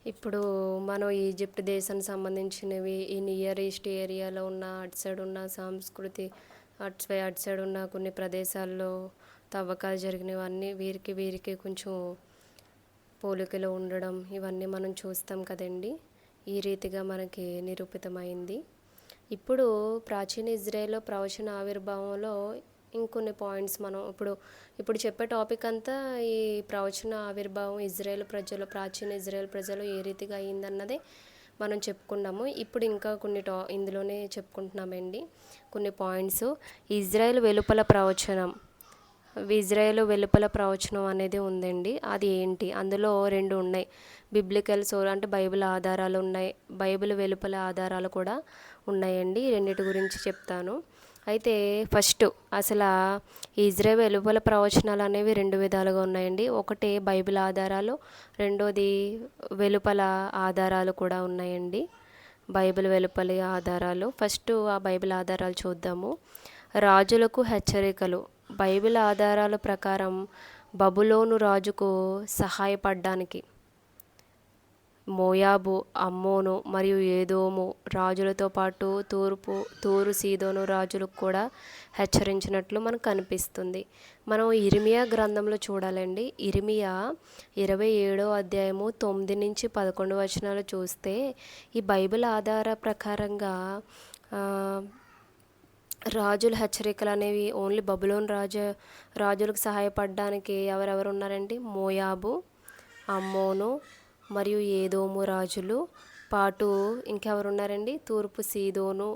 ఇప్పుడు మనం ఈజిప్ట్ దేశానికి సంబంధించినవి, ఈ నియర్ ఈస్ట్ ఏరియాలో ఉన్న అటు సైడ్ ఉన్న సంస్కృతి, అటు సైడ్ ఉన్న కొన్ని ప్రదేశాల్లో తవ్వకాలు జరిగినవన్నీ వీరికి కొంచెం పోలికలు ఉండడం, ఇవన్నీ మనం చూస్తాం కదండి. ఈ రీతిగా మనకి నిరూపితమైంది. ఇప్పుడు ప్రాచీన ఇజ్రాయెల్లో ప్రవచన ఆవిర్భావంలో ఇంకొన్ని పాయింట్స్ మనం ఇప్పుడు చెప్పే టాపిక్ అంతా ఈ ప్రవచన ఆవిర్భావం ప్రాచీన ఇజ్రాయెల్ ప్రజలు ఏ రీతిగా అయిందన్నదే మనం చెప్పుకున్నాము. ఇప్పుడు ఇంకా కొన్ని ఇందులోనే చెప్పుకుంటున్నామండి కొన్ని పాయింట్స్. ఇజ్రాయెల్ వెలుపల ప్రవచనం అనేది ఉందండి. అది ఏంటి? అందులో రెండు ఉన్నాయి. బిబ్లికల్ అంటే బైబిల్ ఆధారాలు ఉన్నాయి, బైబిల్ వెలుపల ఆధారాలు కూడా ఉన్నాయండి. రెండింటి గురించి చెప్తాను. అయితే ఫస్ట్ అసలు ఇజ్రాయెల్ వెలుపల ప్రవచనాలు అనేవి రెండు విధాలుగా ఉన్నాయండి. ఒకటి బైబిల్ ఆధారాలు, రెండోది వెలుపల ఆధారాలు కూడా ఉన్నాయండి. బైబిల్ వెలుపలి ఆధారాలు. ఫస్ట్ ఆ బైబిల్ ఆధారాలు చూద్దాము. రాజులకు హెచ్చరికలు. బైబిల్ ఆధారాల ప్రకారం బబులోను రాజుకు సహాయపడడానికి మోయాబు, అమ్మోను మరియు ఏదోము రాజులతో పాటు తూరు సీదోను రాజులకు కూడా హెచ్చరించినట్లు మనకు కనిపిస్తుంది. మనం ఇర్మియా గ్రంథంలో చూడాలండి. ఇర్మియా 27వ అధ్యాయము 9-11 వచనాలు చూస్తే ఈ బైబిల్ ఆధార ప్రకారంగా రాజుల హెచ్చరికలు అనేవి ఓన్లీ బబులోన్ రాజులకు సహాయపడడానికి ఎవరెవరు ఉన్నారండి? మోయాబు, అమ్మోను మరియు ఏదోము రాజులు పాటు ఇంకెవరున్నారండి? తూర్పు సీదోను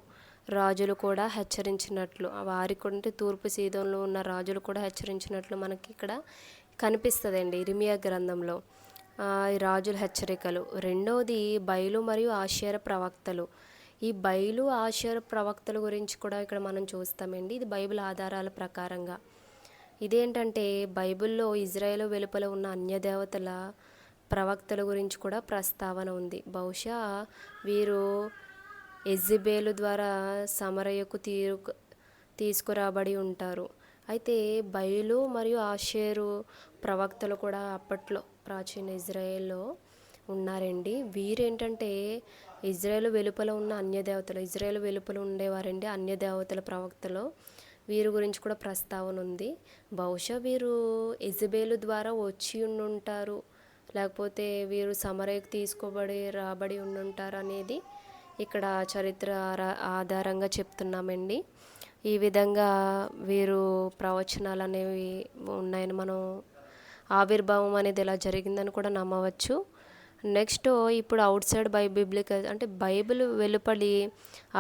రాజులు కూడా హెచ్చరించినట్లు, వారికి తూర్పు సీదోన్లో ఉన్న రాజులు కూడా హెచ్చరించినట్లు మనకి ఇక్కడ కనిపిస్తుందండి ఇర్మియా గ్రంథంలో. రాజుల హెచ్చరికలు. రెండవది బయలు మరియు ఆషేర ప్రవక్తలు. ఈ బయలు ఆషేర ప్రవక్తల గురించి కూడా ఇక్కడ మనం చూస్తామండి. ఇది బైబిల్ ఆధారాల ప్రకారంగా. ఇదేంటంటే బైబిల్లో ఇజ్రాయెల్ వెలుపల ఉన్న అన్యదేవతల ప్రవక్తల గురించి కూడా ప్రస్తావన ఉంది. బహుశా వీరు ఎజెబెలు ద్వారా సమరయకు తీసుకురాబడి ఉంటారు. అయితే బయలు మరియు ఆషేరు ప్రవక్తలు కూడా అప్పట్లో ప్రాచీన ఇజ్రాయెల్లో ఉన్నారండి. వీరేంటంటే ఇజ్రాయెల్ వెలుపల ఉన్న ఇజ్రాయెల్ వెలుపల ఉండేవారండి అన్యదేవతల ప్రవక్తలు. వీరి గురించి కూడా ప్రస్తావన ఉంది. బహుశా వీరు ఎజెబెలు ద్వారా వచ్చి ఉండుంటారు, లేకపోతే వీరు సమరయకు రాబడి ఉండుంటారు అనేది ఇక్కడ చరిత్ర ఆధారంగా చెప్తున్నామండి. ఈ విధంగా వీరు ప్రవచనాలు అనేవి ఉన్నాయని మనం ఆవిర్భావం అనేది ఇలా జరిగిందని కూడా నమ్మవచ్చు. నెక్స్ట్ ఇప్పుడు అవుట్ సైడ్ బిబ్లికల్ అంటే బైబిల్ వెలుపలి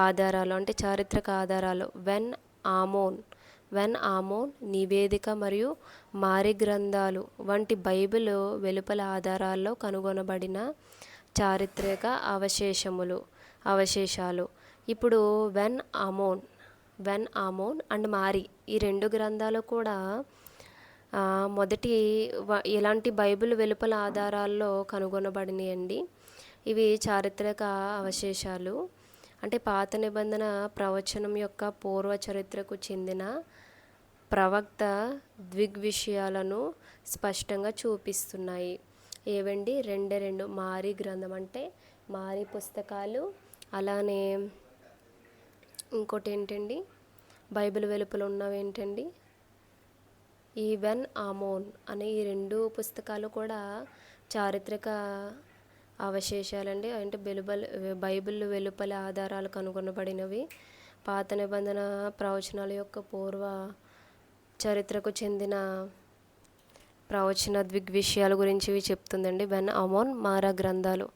ఆధారాలు అంటే చారిత్రక ఆధారాలు. వెన్ ఆమోన్ నివేదిక మరియు మారి గ్రంథాలు వంటి బైబిల్ వెలుపల ఆధారాల్లో కనుగొనబడిన చారిత్రక అవశేషాలు. ఇప్పుడు వెన్ ఆమోన్ అండ్ మారి ఈ రెండు గ్రంథాలు కూడా మొదటి ఇలాంటి బైబిల్ వెలుపల ఆధారాల్లో కనుగొనబడినాయండి. ఇవి చారిత్రక అవశేషాలు. అంటే పాత నిబంధన ప్రవచనం యొక్క పూర్వ చరిత్రకు చెందిన ప్రవక్త దృగ్విషయాలను స్పష్టంగా చూపిస్తున్నాయి. ఏవండి? రెండే రెండు. మారి గ్రంథం అంటే మారి పుస్తకాలు, అలానే ఇంకోటి ఏంటండి బైబిల్ వెలుపల ఉన్నవి ఏంటండి, ఈవెన్ ఆమోన్ అనే ఈ రెండు పుస్తకాలు కూడా చారిత్రక అవశేషాలండి. అంటే బైబిల్ వెలుపల ఆధారాలు కనుగొనబడినవి. పాత నిబంధన ప్రవచనాల యొక్క పూర్వ చరిత్రకు చెందిన ప్రవచన దృగ్విషయాల గురించి ఇవి చెప్తుందండి. బెన్ ఆమోన్, మారా గ్రంథాలు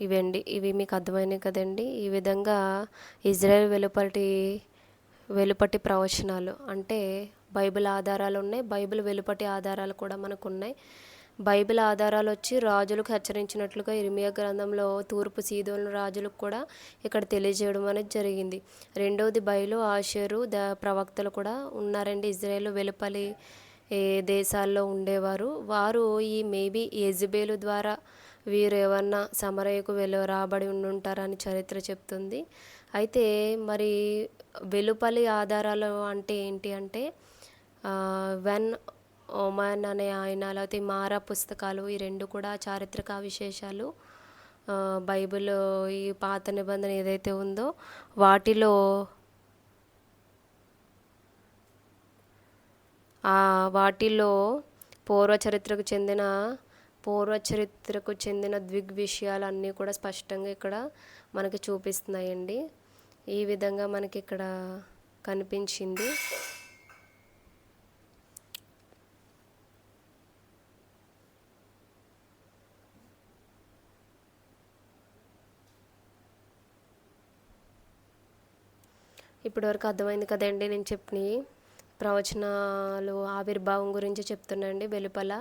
ఇవండి. ఇవి మీకు అర్థమైనవి కదండి. ఈ విధంగా ఇజ్రాయెల్ వెలుపటి ప్రవచనాలు అంటే బైబిల్ ఆధారాలు ఉన్నాయి, బైబిల్ వెలుపటి ఆధారాలు కూడా మనకు ఉన్నాయి. బైబిల్ ఆధారాలు వచ్చి రాజులకు హెచ్చరించినట్లుగా ఇర్మియా గ్రంథంలో తూర్పు సీదోను రాజులకు కూడా ఇక్కడ తెలియజేయడం అనేది జరిగింది. రెండవది బయలు, ఆషేరు ప్రవక్తలు కూడా ఉన్నారండి. ఇజ్రాయేల్ వెలుపలి దేశాల్లో ఉండేవారు. వారు ఈ మేబీ యెజబెలు ద్వారా వీరు ఏమన్నా సమరయకు రాబడి ఉండుంటారని చరిత్ర చెప్తుంది. అయితే మరి వెలుపలి ఆధారాలు అంటే ఏంటి అంటే వెన్ ఓమాన్ అనే ఆయన, లేకపోతే మారా పుస్తకాలు, ఈ రెండు కూడా చారిత్రక విశేషాలు. బైబిల్ ఈ పాత నిబంధన ఏదైతే ఉందో వాటిలో పూర్వ చరిత్రకు చెందిన దృగ్విషయాలన్నీ కూడా స్పష్టంగా ఇక్కడ మనకి చూపిస్తున్నాయండి. ఈ విధంగా మనకి ఇక్కడ కనిపించింది. ఇప్పటివరకు అర్థమైంది కదండి నేను చెప్పినవి. ప్రవచనాలు ఆవిర్భావం గురించి చెప్తున్నాండి వెలుపల.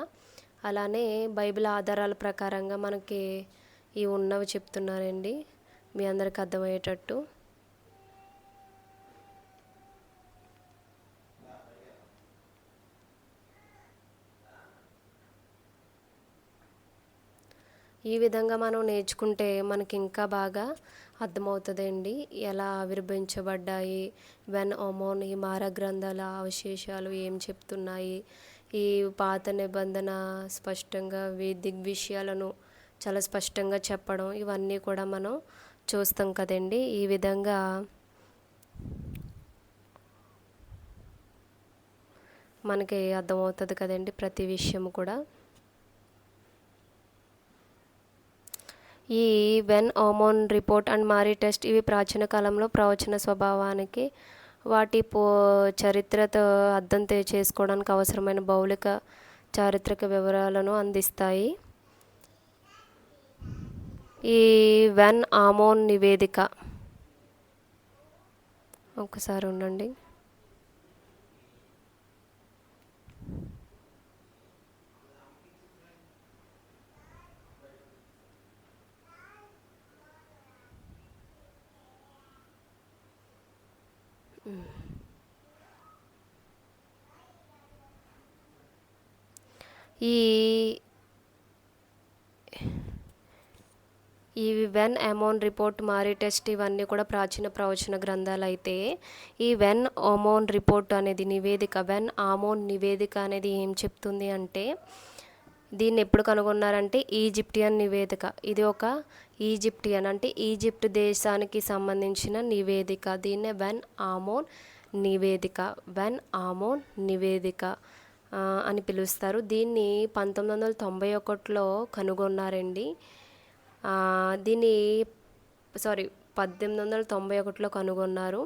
అలానే బైబిల్ ఆధారాల ప్రకారంగా మనకి ఈ ఉన్నవి చెప్తున్నానండి మీ అందరికి అర్థమయ్యేటట్టు. ఈ విధంగా మనం నేర్చుకుంటే మనకి ఇంకా బాగా అర్థమవుతుందండి ఎలా ఆవిర్భవించబడ్డాయి, వెన్ ఓమోన్, ఈ మారా గ్రంథాల అవశేషాలు ఏం చెప్తున్నాయి, ఈ పాత నిబంధన స్పష్టంగా దిగ్విషయాలను చాలా స్పష్టంగా చెప్పడం, ఇవన్నీ కూడా మనం చూస్తాం కదండి. ఈ విధంగా మనకి అర్థమవుతుంది కదండి ప్రతి విషయం కూడా. ఈ వెన్ ఓమోన్ రిపోర్ట్ అండ్ మారీ టెస్ట్ ఇవి ప్రాచీన కాలంలో ప్రవచన స్వభావానికి వాటి చరిత్రతో అర్థం చేసుకోవడానికి అవసరమైన భౌతిక చారిత్రక వివరాలను అందిస్తాయి. ఈ వెన్ ఆమోన్ నివేదిక ఒకసారి ఉండండి. ఈ వెన్ ఆమోన్ రిపోర్ట్, మారీ టెస్ట్ ఇవన్నీ కూడా ప్రాచీన ప్రవచన గ్రంథాలు అయితే ఈ వెన్ ఆమోన్ రిపోర్ట్ అనేది నివేదిక, వెన్ ఆమోన్ నివేదిక అనేది ఏం చెప్తుంది అంటే దీన్ని ఎప్పుడు కనుగొన్నారంటే ఈజిప్టియన్ నివేదిక. ఇది ఒక ఈజిప్టియన్ అంటే ఈజిప్ట్ దేశానికి సంబంధించిన నివేదిక. దీన్నే వెన్ ఆమోన్ నివేదిక, వెన్ ఆమోన్ నివేదిక అని పిలుస్తారు. దీన్ని 1991లో కనుగొన్నారండి. 1891లో కనుగొన్నారు.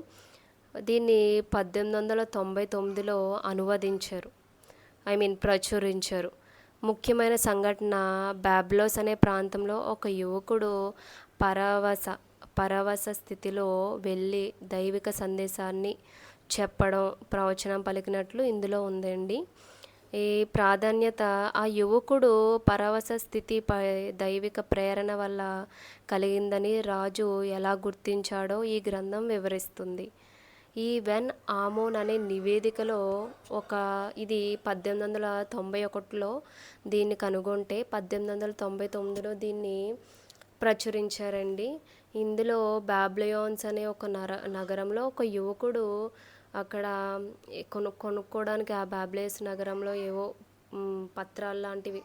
దీన్ని 1899లో అనువదించారు, ప్రచురించారు. ముఖ్యమైన సంఘటన బాబ్లోస్ అనే ప్రాంతంలో ఒక యువకుడు పరవశ స్థితిలో వెళ్ళి దైవిక సందేశాన్ని చెప్పడం, ప్రవచనం పలికినట్లు ఇందులో ఉందండి. ఈ ప్రాధాన్యత ఆ యువకుడు పరవశ స్థితిపై దైవిక ప్రేరణ వల్ల కలిగిందని రాజు ఎలా గుర్తించాడో ఈ గ్రంథం వివరిస్తుంది. ఈ వెన్ ఆమోన్ అనే నివేదికలో ఒక ఇది 1891లో దీన్ని కనుగొంటే 1899లో దీన్ని ప్రచురించారండి. ఇందులో బాబ్లియాన్స్ అనే ఒక నగరంలో ఒక యువకుడు అక్కడ కొనుక్కోవడానికి ఆ బాబ్లియస్ నగరంలో ఏవో పత్రాలు లాంటివి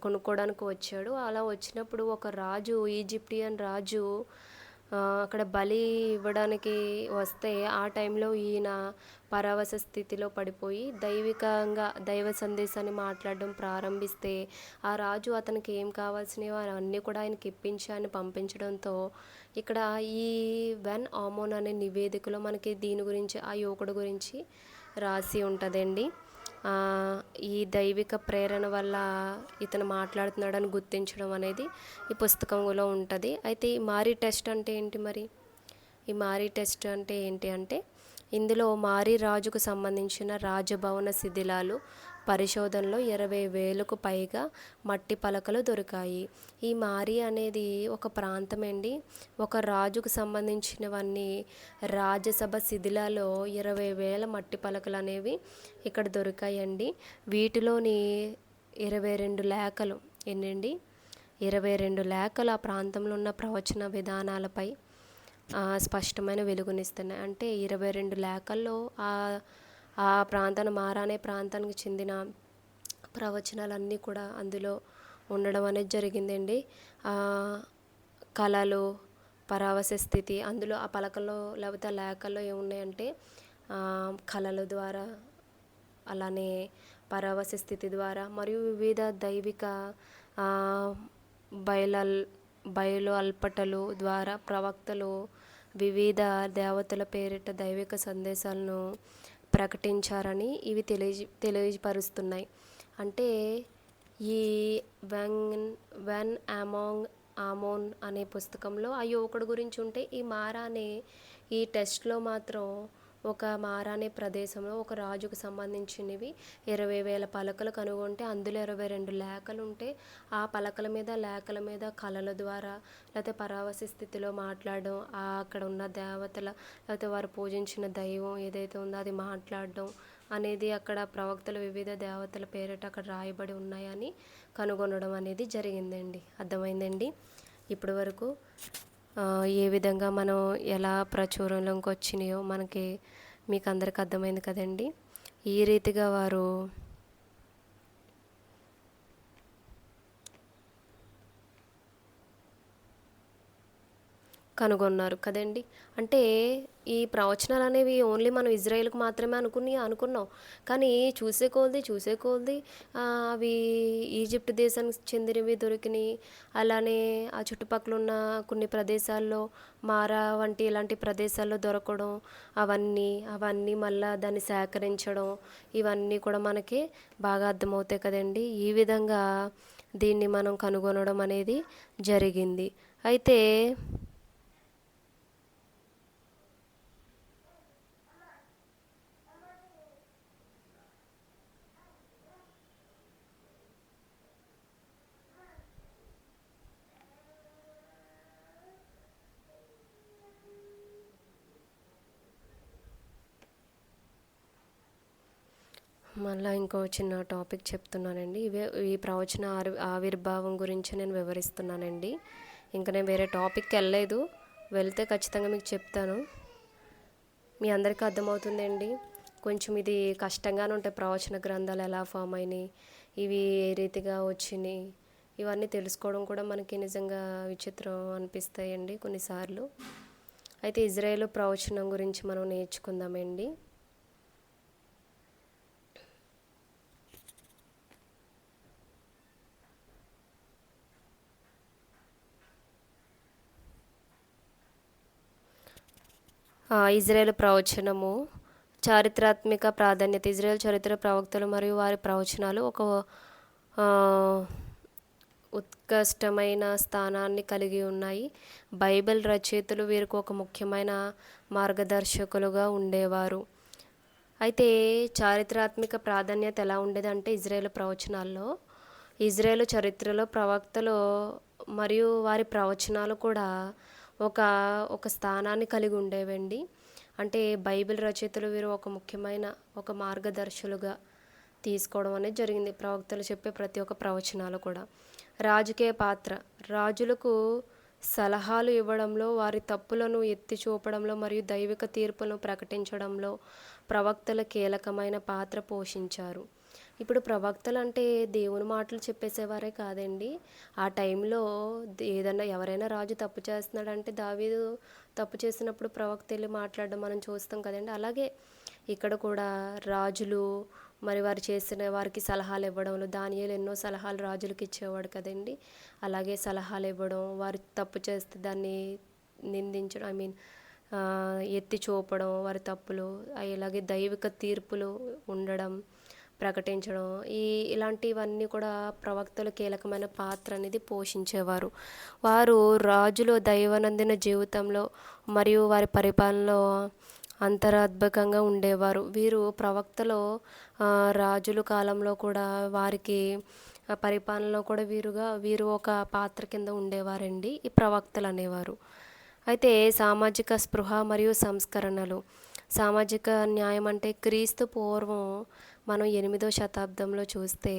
కొనుక్కోవడానికి వచ్చాడు. అలా వచ్చినప్పుడు ఒక రాజు, ఈజిప్టియన్ రాజు అక్కడ బలి ఇవ్వడానికి వస్తే ఆ టైంలో ఈయన పరవశ స్థితిలో పడిపోయి దైవికంగా దైవ సందేశాన్ని మాట్లాడడం ప్రారంభిస్తే ఆ రాజు అతనికి ఏం కావాల్సినవో అవన్నీ కూడా ఆయనకి ఇప్పించి ఆయన పంపించడంతో ఇక్కడ ఈ వెన్ ఆమోన్ అనే నివేదికలో మనకి దీని గురించి, ఆ యువకుడు గురించి రాసి ఉంటుందండి. ఈ దైవిక ప్రేరణ వల్ల ఇతను మాట్లాడుతున్నాడని గుర్తించడం అనేది ఈ పుస్తకంలో ఉంటుంది. అయితే ఈ మారీ టెస్ట్ అంటే ఏంటి మరి? ఈ మారీ టెస్ట్ అంటే ఏంటి అంటే ఇందులో మారీ రాజుకు సంబంధించిన రాజభవన శిథిలాలు పరిశోధనలో 20,000కు పైగా మట్టి పలకలు దొరికాయి. ఈ మారీ అనేది ఒక ప్రాంతం అండి. ఒక రాజుకు సంబంధించినవన్నీ రాజసభ శిథిలాలో 20,000 మట్టి పలకలు అనేవి ఇక్కడ దొరికాయండి. వీటిలోని 22 లేఖలు ఎన్నండి 22 లేఖలు ఆ ప్రాంతంలో ఉన్న ప్రవచన విధానాలపై స్పష్టమైన వెలుగునిస్తున్నాయి. అంటే 22 లేఖల్లో ఆ మారా అనే ప్రాంతానికి చెందిన ప్రవచనాలన్నీ కూడా అందులో ఉండడం అనేది జరిగిందండి. కళలు, పరావశ స్థితి, అందులో ఆ పలకల్లో లేకపోతే ఆ లేఖల్లో ఏమున్నాయంటే కళల ద్వారా, అలానే పరవశ స్థితి ద్వారా మరియు వివిధ దైవిక బయలు అల్పటలు ద్వారా ప్రవక్తలు వివిధ దేవతల పేరిట దైవిక సందేశాలను ప్రకటించారని ఇవి తెలియపరుస్తున్నాయి. అంటే ఈ వెన్ ఆమోన్ అనే పుస్తకంలో ఆ యువకుడు గురించి ఉంటే, ఈ మారా అనే ఈ టెస్ట్లో మాత్రం ఒక మారా అనే ప్రదేశంలో ఒక రాజుకు సంబంధించినవి 20,000 పలకలు కనుగొంటే అందులో 22 లేఖలు ఉంటే ఆ పలకల మీద, లేఖల మీద కళల ద్వారా లేకపోతే పరావశ స్థితిలో మాట్లాడడం, అక్కడ ఉన్న దేవతల లేకపోతే వారు పూజించిన దైవం ఏదైతే ఉందో అది మాట్లాడడం అనేది అక్కడ ప్రవక్తలు వివిధ దేవతల పేరిట అక్కడ రాయబడి ఉన్నాయని కనుగొనడం అనేది జరిగిందండి. అర్థమైందండి? ఇప్పటి వరకు ఏ విధంగా మనం ఎలా ప్రచురణలోకి వచ్చినాయో మీకు అందరికి అర్థమైంది కదండి. ఈ రీతిగా వారు కనుగొన్నారు కదండి. అంటే ఈ ప్రవచనాలు అనేవి ఓన్లీ మనం ఇజ్రాయేల్కి మాత్రమే అనుకున్నాం. కానీ చూసే కొలది అవి ఈజిప్ట్ దేశానికి చెందినవి దొరికినాయి. అలానే ఆ చుట్టుపక్కల ఉన్న కొన్ని ప్రదేశాల్లో మారా వంటి ఇలాంటి ప్రదేశాల్లో దొరకడం, అవన్నీ మళ్ళీ దాన్ని సేకరించడం, ఇవన్నీ కూడా మనకి బాగా అర్థమవుతాయి కదండి. ఈ విధంగా దీన్ని మనం కనుగొనడం అనేది జరిగింది. అయితే మళ్ళీ ఇంకో చిన్న టాపిక్ చెప్తున్నానండి. ఈ ప్రవచన ఆవిర్భావం గురించి నేను వివరిస్తున్నానండి. ఇంకా నేను వేరే టాపిక్కి వెళ్ళలేదు, వెళ్తే ఖచ్చితంగా మీకు చెప్తాను. మీ అందరికీ అర్థమవుతుందండి. కొంచెం ఇది కష్టంగానే ఉంటాయి. ప్రవచన గ్రంథాలు ఎలా ఫామ్ అయినాయి, ఇవి ఏ రీతిగా వచ్చినాయి, ఇవన్నీ తెలుసుకోవడం కూడా మనకి నిజంగా విచిత్రం అనిపిస్తాయండి కొన్నిసార్లు. అయితే ఇజ్రాయేలు ప్రవచనం గురించి మనం నేర్చుకుందామండి. ఇజ్రాయేల్ ప్రవచనము చారిత్రాత్మక ప్రాధాన్యత. ఇజ్రాయేల్ చరిత్ర, ప్రవక్తలు మరియు వారి ప్రవచనాలు ఒక ఉత్కృష్టమైన స్థానాన్ని కలిగి ఉన్నాయి. బైబిల్ రచయితలు వీరికి ఒక ముఖ్యమైన మార్గదర్శకులుగా ఉండేవారు. అయితే చారిత్రాత్మక ప్రాధాన్యత ఎలా ఉండేదంటే ఇజ్రాయేల్ ప్రవచనాల్లో ఇజ్రాయేల్ చరిత్రలో ప్రవక్తలు మరియు వారి ప్రవచనాలు కూడా ఒక ఒక స్థానాన్ని కలిగి ఉండేవండి. అంటే బైబిల్ రచయితలు వీరు ఒక ముఖ్యమైన ఒక మార్గదర్శులుగా తీసుకోవడం అనేది జరిగింది. ప్రవక్తలు చెప్పే ప్రతి ఒక్క ప్రవచనాలు కూడా. రాజకీయ పాత్ర. రాజులకు సలహాలు ఇవ్వడంలో, వారి తప్పులను ఎత్తి చూపడంలో మరియు దైవిక తీర్పులను ప్రకటించడంలో ప్రవక్తలు కీలకమైన పాత్ర పోషించారు. ఇప్పుడు ప్రవక్తలు అంటే దేవుని మాటలు చెప్పేసేవారే కాదండి. ఆ టైంలో ఏదన్నా ఎవరైనా రాజు తప్పు చేస్తున్నాడంటే దావీదు తప్పు చేసినప్పుడు ప్రవక్త వెళ్ళి మాట్లాడడం మనం చూస్తాం కదండి. అలాగే ఇక్కడ కూడా రాజులు మరి వారు చేసిన వారికి సలహాలు ఇవ్వడంలో దానియేలు ఎన్నో సలహాలు రాజులకు ఇచ్చేవాడు కదండి. అలాగే సలహాలు ఇవ్వడం, వారు తప్పు చేస్తే దాన్ని నిందించడం, ఎత్తి చూపడం వారి తప్పులు, ఇలాగే దైవిక తీర్పులు ఉండడం, ప్రకటించడం, ఇలాంటివన్నీ కూడా ప్రవక్తలు కీలకమైన పాత్ర అనేది పోషించేవారు. వారు రాజులు దైవనందిన జీవితంలో మరియు వారి పరిపాలనలో అంతరాత్మకంగా ఉండేవారు. వీరు ప్రవక్తలో రాజుల కాలంలో కూడా వారికి పరిపాలనలో కూడా వీరు ఒక పాత్ర కింద ఉండేవారండి, ఈ ప్రవక్తలు అనేవారు. అయితే సామాజిక స్పృహ మరియు సంస్కరణలు. సామాజిక న్యాయం అంటే క్రీస్తు పూర్వం మనం 8వ శతాబ్దంలో చూస్తే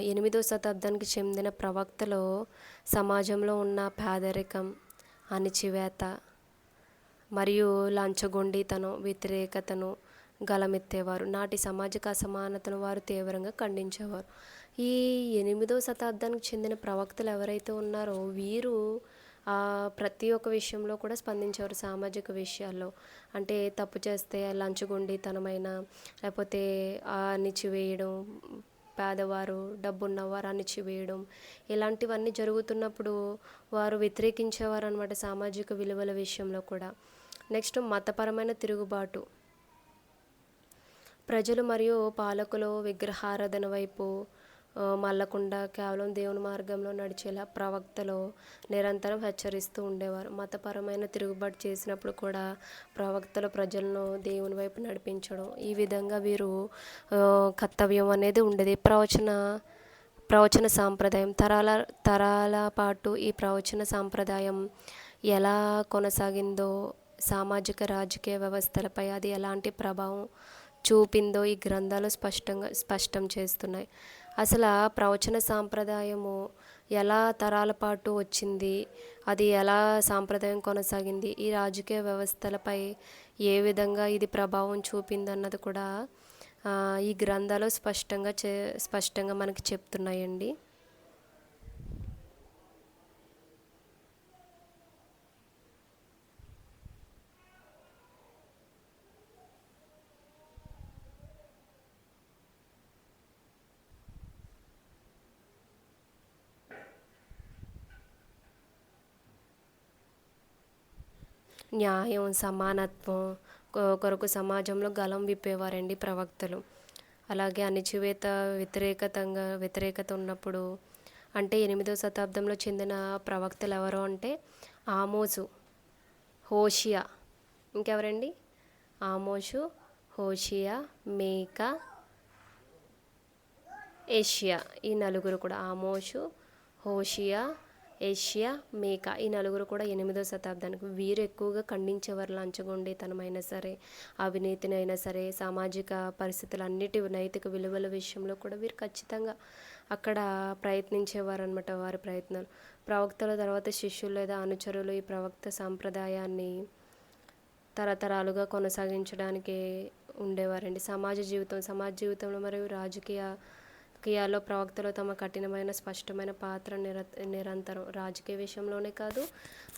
8వ శతాబ్దానికి చెందిన ప్రవక్తలు సమాజంలో ఉన్న పేదరికం, అణిచివేత మరియు లంచగొండితనం వ్యతిరేకతను గలమెత్తేవారు. నాటి సామాజిక అసమానతను వారు తీవ్రంగా ఖండించేవారు. ఈ 8వ శతాబ్దానికి చెందిన ప్రవక్తలు ఎవరైతే ఉన్నారో వీరు ప్రతి ఒక్క విషయంలో కూడా స్పందించేవారు. సామాజిక విషయాల్లో అంటే తప్పు చేస్తే లంచగొండితనమైన లేకపోతే అణిచివేయడం, పేదవారు డబ్బున్నవారు అణిచివేయడం, ఇలాంటివన్నీ జరుగుతున్నప్పుడు వారు వ్యతిరేకించేవారు అనమాట సామాజిక విలువల విషయంలో కూడా. నెక్స్ట్ మతపరమైన తిరుగుబాటు. ప్రజలు మరియు పాలకులు విగ్రహారాధన వైపు మళ్ళకుండా కేవలం దేవుని మార్గంలో నడిచేలా ప్రవక్తలు నిరంతరం హెచ్చరిస్తూ ఉండేవారు. మతపరమైన తిరుగుబాటు చేసినప్పుడు కూడా ప్రవక్తలు ప్రజలను దేవుని వైపు నడిపించడం, ఈ విధంగా వీరు కర్తవ్యం అనేది ఉండేది. ప్రవచన సాంప్రదాయం. తరాల పాటు ఈ ప్రవచన సాంప్రదాయం ఎలా కొనసాగిందో, సామాజిక రాజకీయ వ్యవస్థలపై అది ఎలాంటి ప్రభావం చూపిందో ఈ గ్రంథాలు స్పష్టం చేస్తున్నాయి. అసలు ప్రవచన సాంప్రదాయము ఎలా తరాల పాటు వచ్చింది, అది ఎలా సాంప్రదాయం కొనసాగింది, ఈ రాజకీయ వ్యవస్థలపై ఏ విధంగా ఇది ప్రభావం చూపిందన్నది కూడా ఈ గ్రంథాలు స్పష్టంగా మనకి చెప్తున్నాయండి. న్యాయం, సమానత్వం కొరకు సమాజంలో గలం విప్పేవారండి ప్రవక్తలు. అలాగే అణిచివేత వ్యతిరేకత ఉన్నప్పుడు అంటే 8వ శతాబ్దంలో చెందిన ప్రవక్తలు ఎవరు అంటే ఆమోసు, హోషియా, ఇంకెవరండి? ఆమోసు, హోషియా, మీకా, ఏషియా, ఈ నలుగురు కూడా. ఆమోసు, హోషియా, ఏషియా, మీకా, ఈ నలుగురు కూడా 8వ శతాబ్దానికి. వీరు ఎక్కువగా ఖండించేవారు లంచగొండితనమైనా సరే, అవినీతిని అయినా సరే, సామాజిక పరిస్థితులు అన్నిటి నైతిక విలువల విషయంలో కూడా వీరు ఖచ్చితంగా అక్కడ ప్రయత్నించేవారు అనమాట. వారి ప్రయత్నాలు ప్రవక్తల తర్వాత శిష్యులు లేదా అనుచరులు ఈ ప్రవక్త సాంప్రదాయాన్ని తరతరాలుగా కొనసాగించడానికి ఉండేవారండి. సమాజ జీవితంలో మరియు రాజకీయాల్లో ప్రవక్తలు తమ కఠినమైన స్పష్టమైన పాత్ర నిరంతరం రాజకీయ విషయంలోనే కాదు,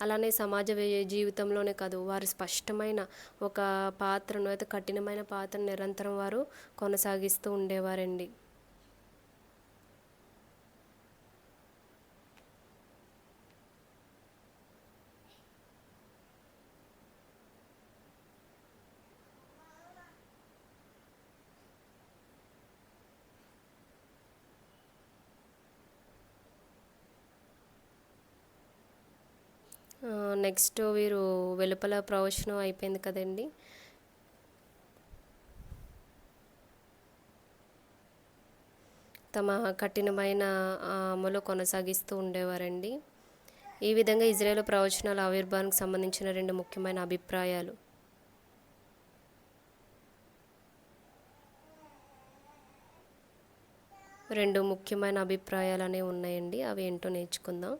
అలానే సమాజ జీవితంలోనే కాదు, వారు స్పష్టమైన ఒక పాత్రను అయితే కఠినమైన పాత్రను నిరంతరం వారు కొనసాగిస్తూ ఉండేవారండి. నెక్స్ట్ వీరు వెలుపల ప్రవచనం అయిపోయింది కదండి. తమ కఠినమైన అమలు కొనసాగిస్తూ ఉండేవారండి. ఈ విధంగా ఇజ్రాయేలు ప్రవచనాల ఆవిర్భావానికి సంబంధించిన రెండు ముఖ్యమైన అభిప్రాయాలు అనేవి ఉన్నాయండి. అవి ఏంటో నేర్చుకుందాం.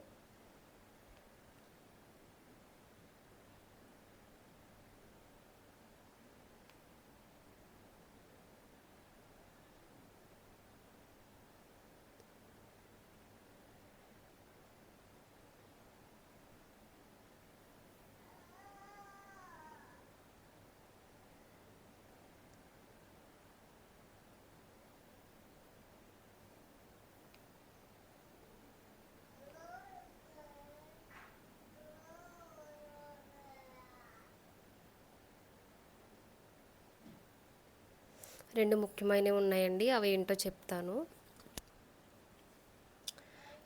రెండు ముఖ్యమైనవి ఉన్నాయండి. అవి ఏంటో చెప్తాను.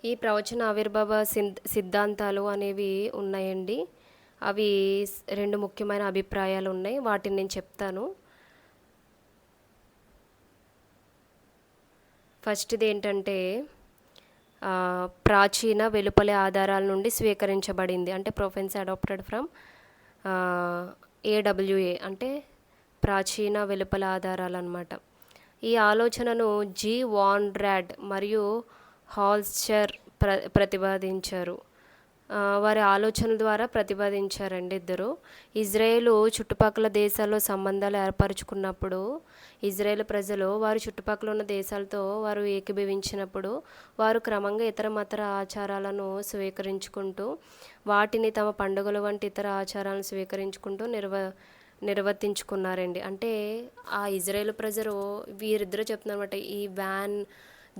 ఈ ప్రవచన ఆవిర్భావ సిద్ధాంతాలు అనేవి ఉన్నాయండి. అవి రెండు ముఖ్యమైన అభిప్రాయాలు ఉన్నాయి. వాటిని నేను చెప్తాను. ఫస్ట్ది ఏంటంటే ప్రాచీన వెలుపలి ఆధారాల నుండి స్వీకరించబడింది. అంటే ప్రొఫెన్స్ అడాప్టెడ్ ఫ్రమ్ ఏడబ్ల్యూఏ అంటే ప్రాచీన వెలుపల ఆధారాలు అన్నమాట. ఈ ఆలోచనను జీ వాన్ ర్యాడ్ మరియు హాల్స్చర్ ప్రతిపాదించారు. వారి ఆలోచనల ద్వారా ప్రతిపాదించారండి ఇద్దరు. ఇజ్రాయేలు చుట్టుపక్కల దేశాల్లో సంబంధాలు ఏర్పరచుకున్నప్పుడు ఇజ్రాయేల్ ప్రజలు వారి చుట్టుపక్కల ఉన్న దేశాలతో వారు ఏకీభవించినప్పుడు వారు క్రమంగా ఇతర మత ఆచారాలను స్వీకరించుకుంటూ వాటిని తమ పండుగల వంటి ఇతర ఆచారాలను స్వీకరించుకుంటూ నిర్వర్తించుకున్నారండి. అంటే ఆ ఇజ్రాయేల్ ప్రజలు వీరిద్దరూ చెప్తున్నారన్నమాట. ఈ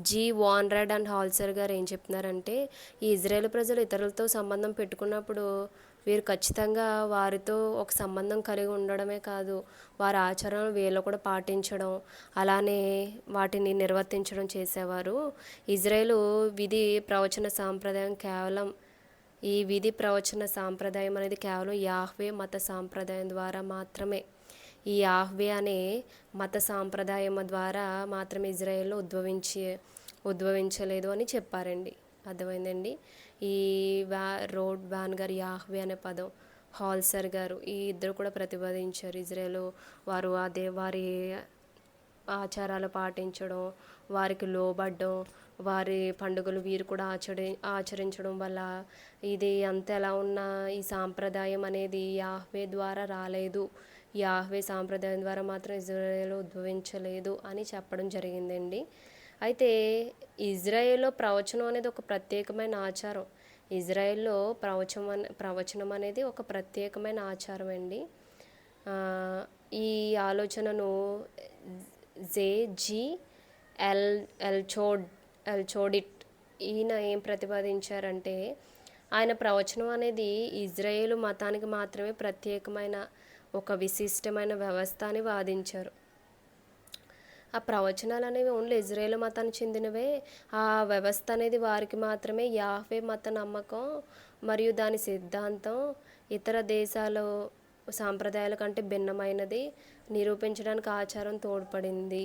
జీ వాన్రాడ్ అండ్ హాల్సర్ గారు ఏం చెప్తున్నారంటే ఈ ఇజ్రాయేల్ ప్రజలు ఇతరులతో సంబంధం పెట్టుకున్నప్పుడు వీరు ఖచ్చితంగా వారితో ఒక సంబంధం కలిగి ఉండడమే కాదు, వారి ఆచరణలు వీళ్ళు కూడా పాటించడం, అలానే వాటిని నిర్వర్తించడం చేసేవారు. ఇజ్రాయేలు విధి ప్రవచన సాంప్రదాయం ఈ విధి ప్రవచన సాంప్రదాయం అనేది కేవలం యాహ్వే మత సాంప్రదాయం ద్వారా మాత్రమే, ఈ యాహ్వే అనే మత సాంప్రదాయం ద్వారా మాత్రమే ఇజ్రాయేల్లో ఉద్భవించలేదు అని చెప్పారండి. అర్థమైందండి. ఈ రోడ్ వ్యాన్ గారు యాహ్వే అనే పదం, హాల్సర్ గారు ఈ ఇద్దరు కూడా ప్రతిపాదించారు. ఇజ్రాయేల్ వారు వారి ఆచారాలు పాటించడం, వారికి లోబడ్డం, వారి పండుగలు వీరు కూడా ఆచరించడం వల్ల ఇది అంత ఎలా ఉన్నా ఈ సాంప్రదాయం అనేది యాహ్వే ద్వారా రాలేదు, యాహ్వే సాంప్రదాయం ద్వారా మాత్రం ఇజ్రాయేల్ ఉద్భవించలేదు అని చెప్పడం జరిగిందండి. అయితే ఇజ్రాయేల్లో ప్రవచనం అనేది ఒక ప్రత్యేకమైన ఆచారం. ఇజ్రాయేల్లో ప్రవచనం అనేది ఒక ప్రత్యేకమైన ఆచారం అండి. ఈ ఆలోచనను జేజీ ఎల్చోడిట్ ఈయన ఏం ప్రతిపాదించారంటే ఆయన ప్రవచనం అనేది ఇజ్రాయేలు మతానికి మాత్రమే ప్రత్యేకమైన ఒక విశిష్టమైన వ్యవస్థ అని వాదించారు. ఆ ప్రవచనాలు అనేవి ఓన్లీ ఇజ్రాయేల్ మతానికి చెందినవే. ఆ వ్యవస్థ అనేది వారికి మాత్రమే. యాహ్వే మత నమ్మకం మరియు దాని సిద్ధాంతం ఇతర దేశాల సాంప్రదాయాల కంటే భిన్నమైనది నిరూపించడానికి ఆచారం తోడ్పడింది.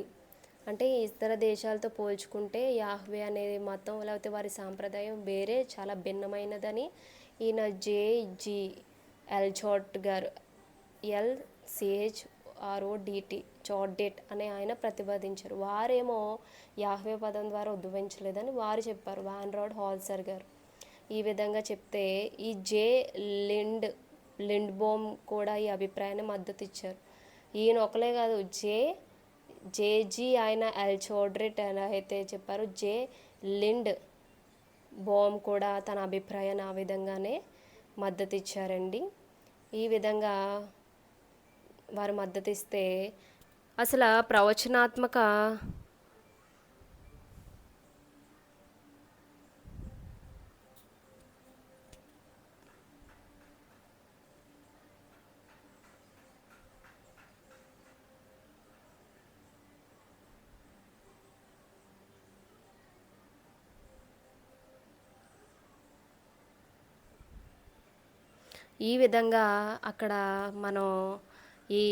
అంటే ఇతర దేశాలతో పోల్చుకుంటే యాహ్వే అనే మతం లేకపోతే వారి సాంప్రదాయం వేరే, చాలా భిన్నమైనదని ఈయన జేజీ ఎల్చోట్ గారు LCHRODT చార్డెట్ అనే ఆయన ప్రతిపాదించారు. వారేమో యాహ్వే పదం ద్వారా ఉద్భవించలేదని వారు చెప్పారు, వాన్రాడ్ హాల్సర్ గారు. ఈ విధంగా చెప్తే ఈ లిండ్బోమ్ కూడా ఈ అభిప్రాయాన్ని మద్దతు ఇచ్చారు. ఈయన ఒకలే కాదు, జేజీ ఆయన ఎల్చోడ్రెట్ అయితే చెప్పారు, లిండ్ బోమ్ కూడా తన అభిప్రాయాన్ని ఆ విధంగానే మద్దతు ఇచ్చారండి. ఈ విధంగా వారు మద్దతు ఇస్తే అసలు ప్రవచనాత్మక ఈ విధంగా అక్కడ మనం ఈ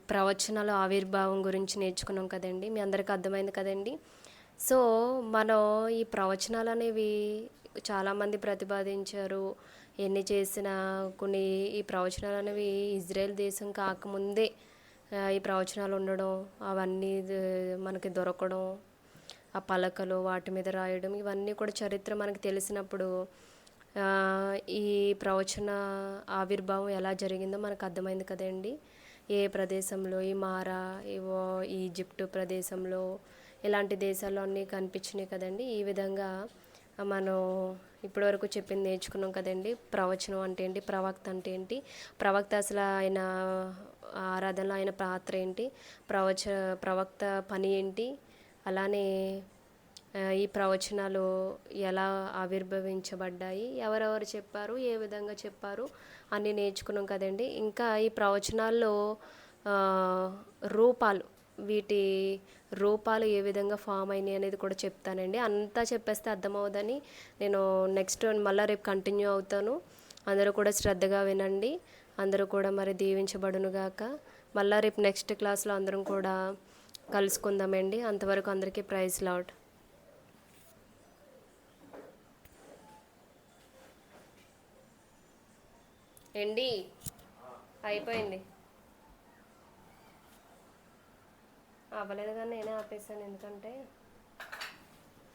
ప్రవచనాల ఆవిర్భావం గురించి నేర్చుకున్నాం కదండి. మీ అందరికీ అర్థమైంది కదండి. సో మనం ఈ ప్రవచనాలు అనేవి చాలామంది ప్రతిపాదించారు. ఎన్ని చేసినా కొన్ని ఈ ప్రవచనాలు అనేవి ఇజ్రాయెల్ దేశం కాకముందే ఈ ప్రవచనాలు ఉండడం, అవన్నీ మనకి దొరకడం, ఆ పలకలు వాటి మీద రాయడం, ఇవన్నీ కూడా చరిత్ర మనకు తెలిసినప్పుడు ఈ ప్రవచన ఆవిర్భావం ఎలా జరిగిందో మనకు అర్థమైంది కదండి. ఏ ప్రదేశంలో ఈ మారా, ఏవో ఈజిప్టు ప్రదేశంలో, ఇలాంటి దేశాల్లో అన్నీ కనిపించినాయి కదండి. ఈ విధంగా మనం ఇప్పటివరకు చెప్పింది నేర్చుకున్నాం కదండి. ప్రవచనం అంటే ఏంటి, ప్రవక్త అంటే ఏంటి, ప్రవక్త అసలు ఆయన ఆరాధనలో ఆయన పాత్ర ఏంటి, ప్రవక్త పని ఏంటి, అలానే ఈ ప్రవచనాలు ఎలా ఆవిర్భవించబడ్డాయి, ఎవరెవరు చెప్పారు, ఏ విధంగా చెప్పారు అన్నీ నేర్చుకున్నాం కదండి. ఇంకా ఈ ప్రవచనాల్లో రూపాలు, వీటి రూపాలు ఏ విధంగా ఫామ్ అయినాయి అనేది కూడా చెప్తానండి. అంతా చెప్పేస్తే అర్థమవుదని నేను నెక్స్ట్ మళ్ళీ రేపు కంటిన్యూ అవుతాను. అందరూ కూడా శ్రద్ధగా వినండి. అందరూ కూడా మరి దీవించబడునుగాక. మళ్ళీ రేపు నెక్స్ట్ క్లాస్లో అందరం కూడా కలుసుకుందామండి. అంతవరకు అందరికీ ప్రైజ్ లార్డ్. ఏండి అయిపోయింది, అవ్వలేదు కానీ నేనే ఆపేసాను ఎందుకంటే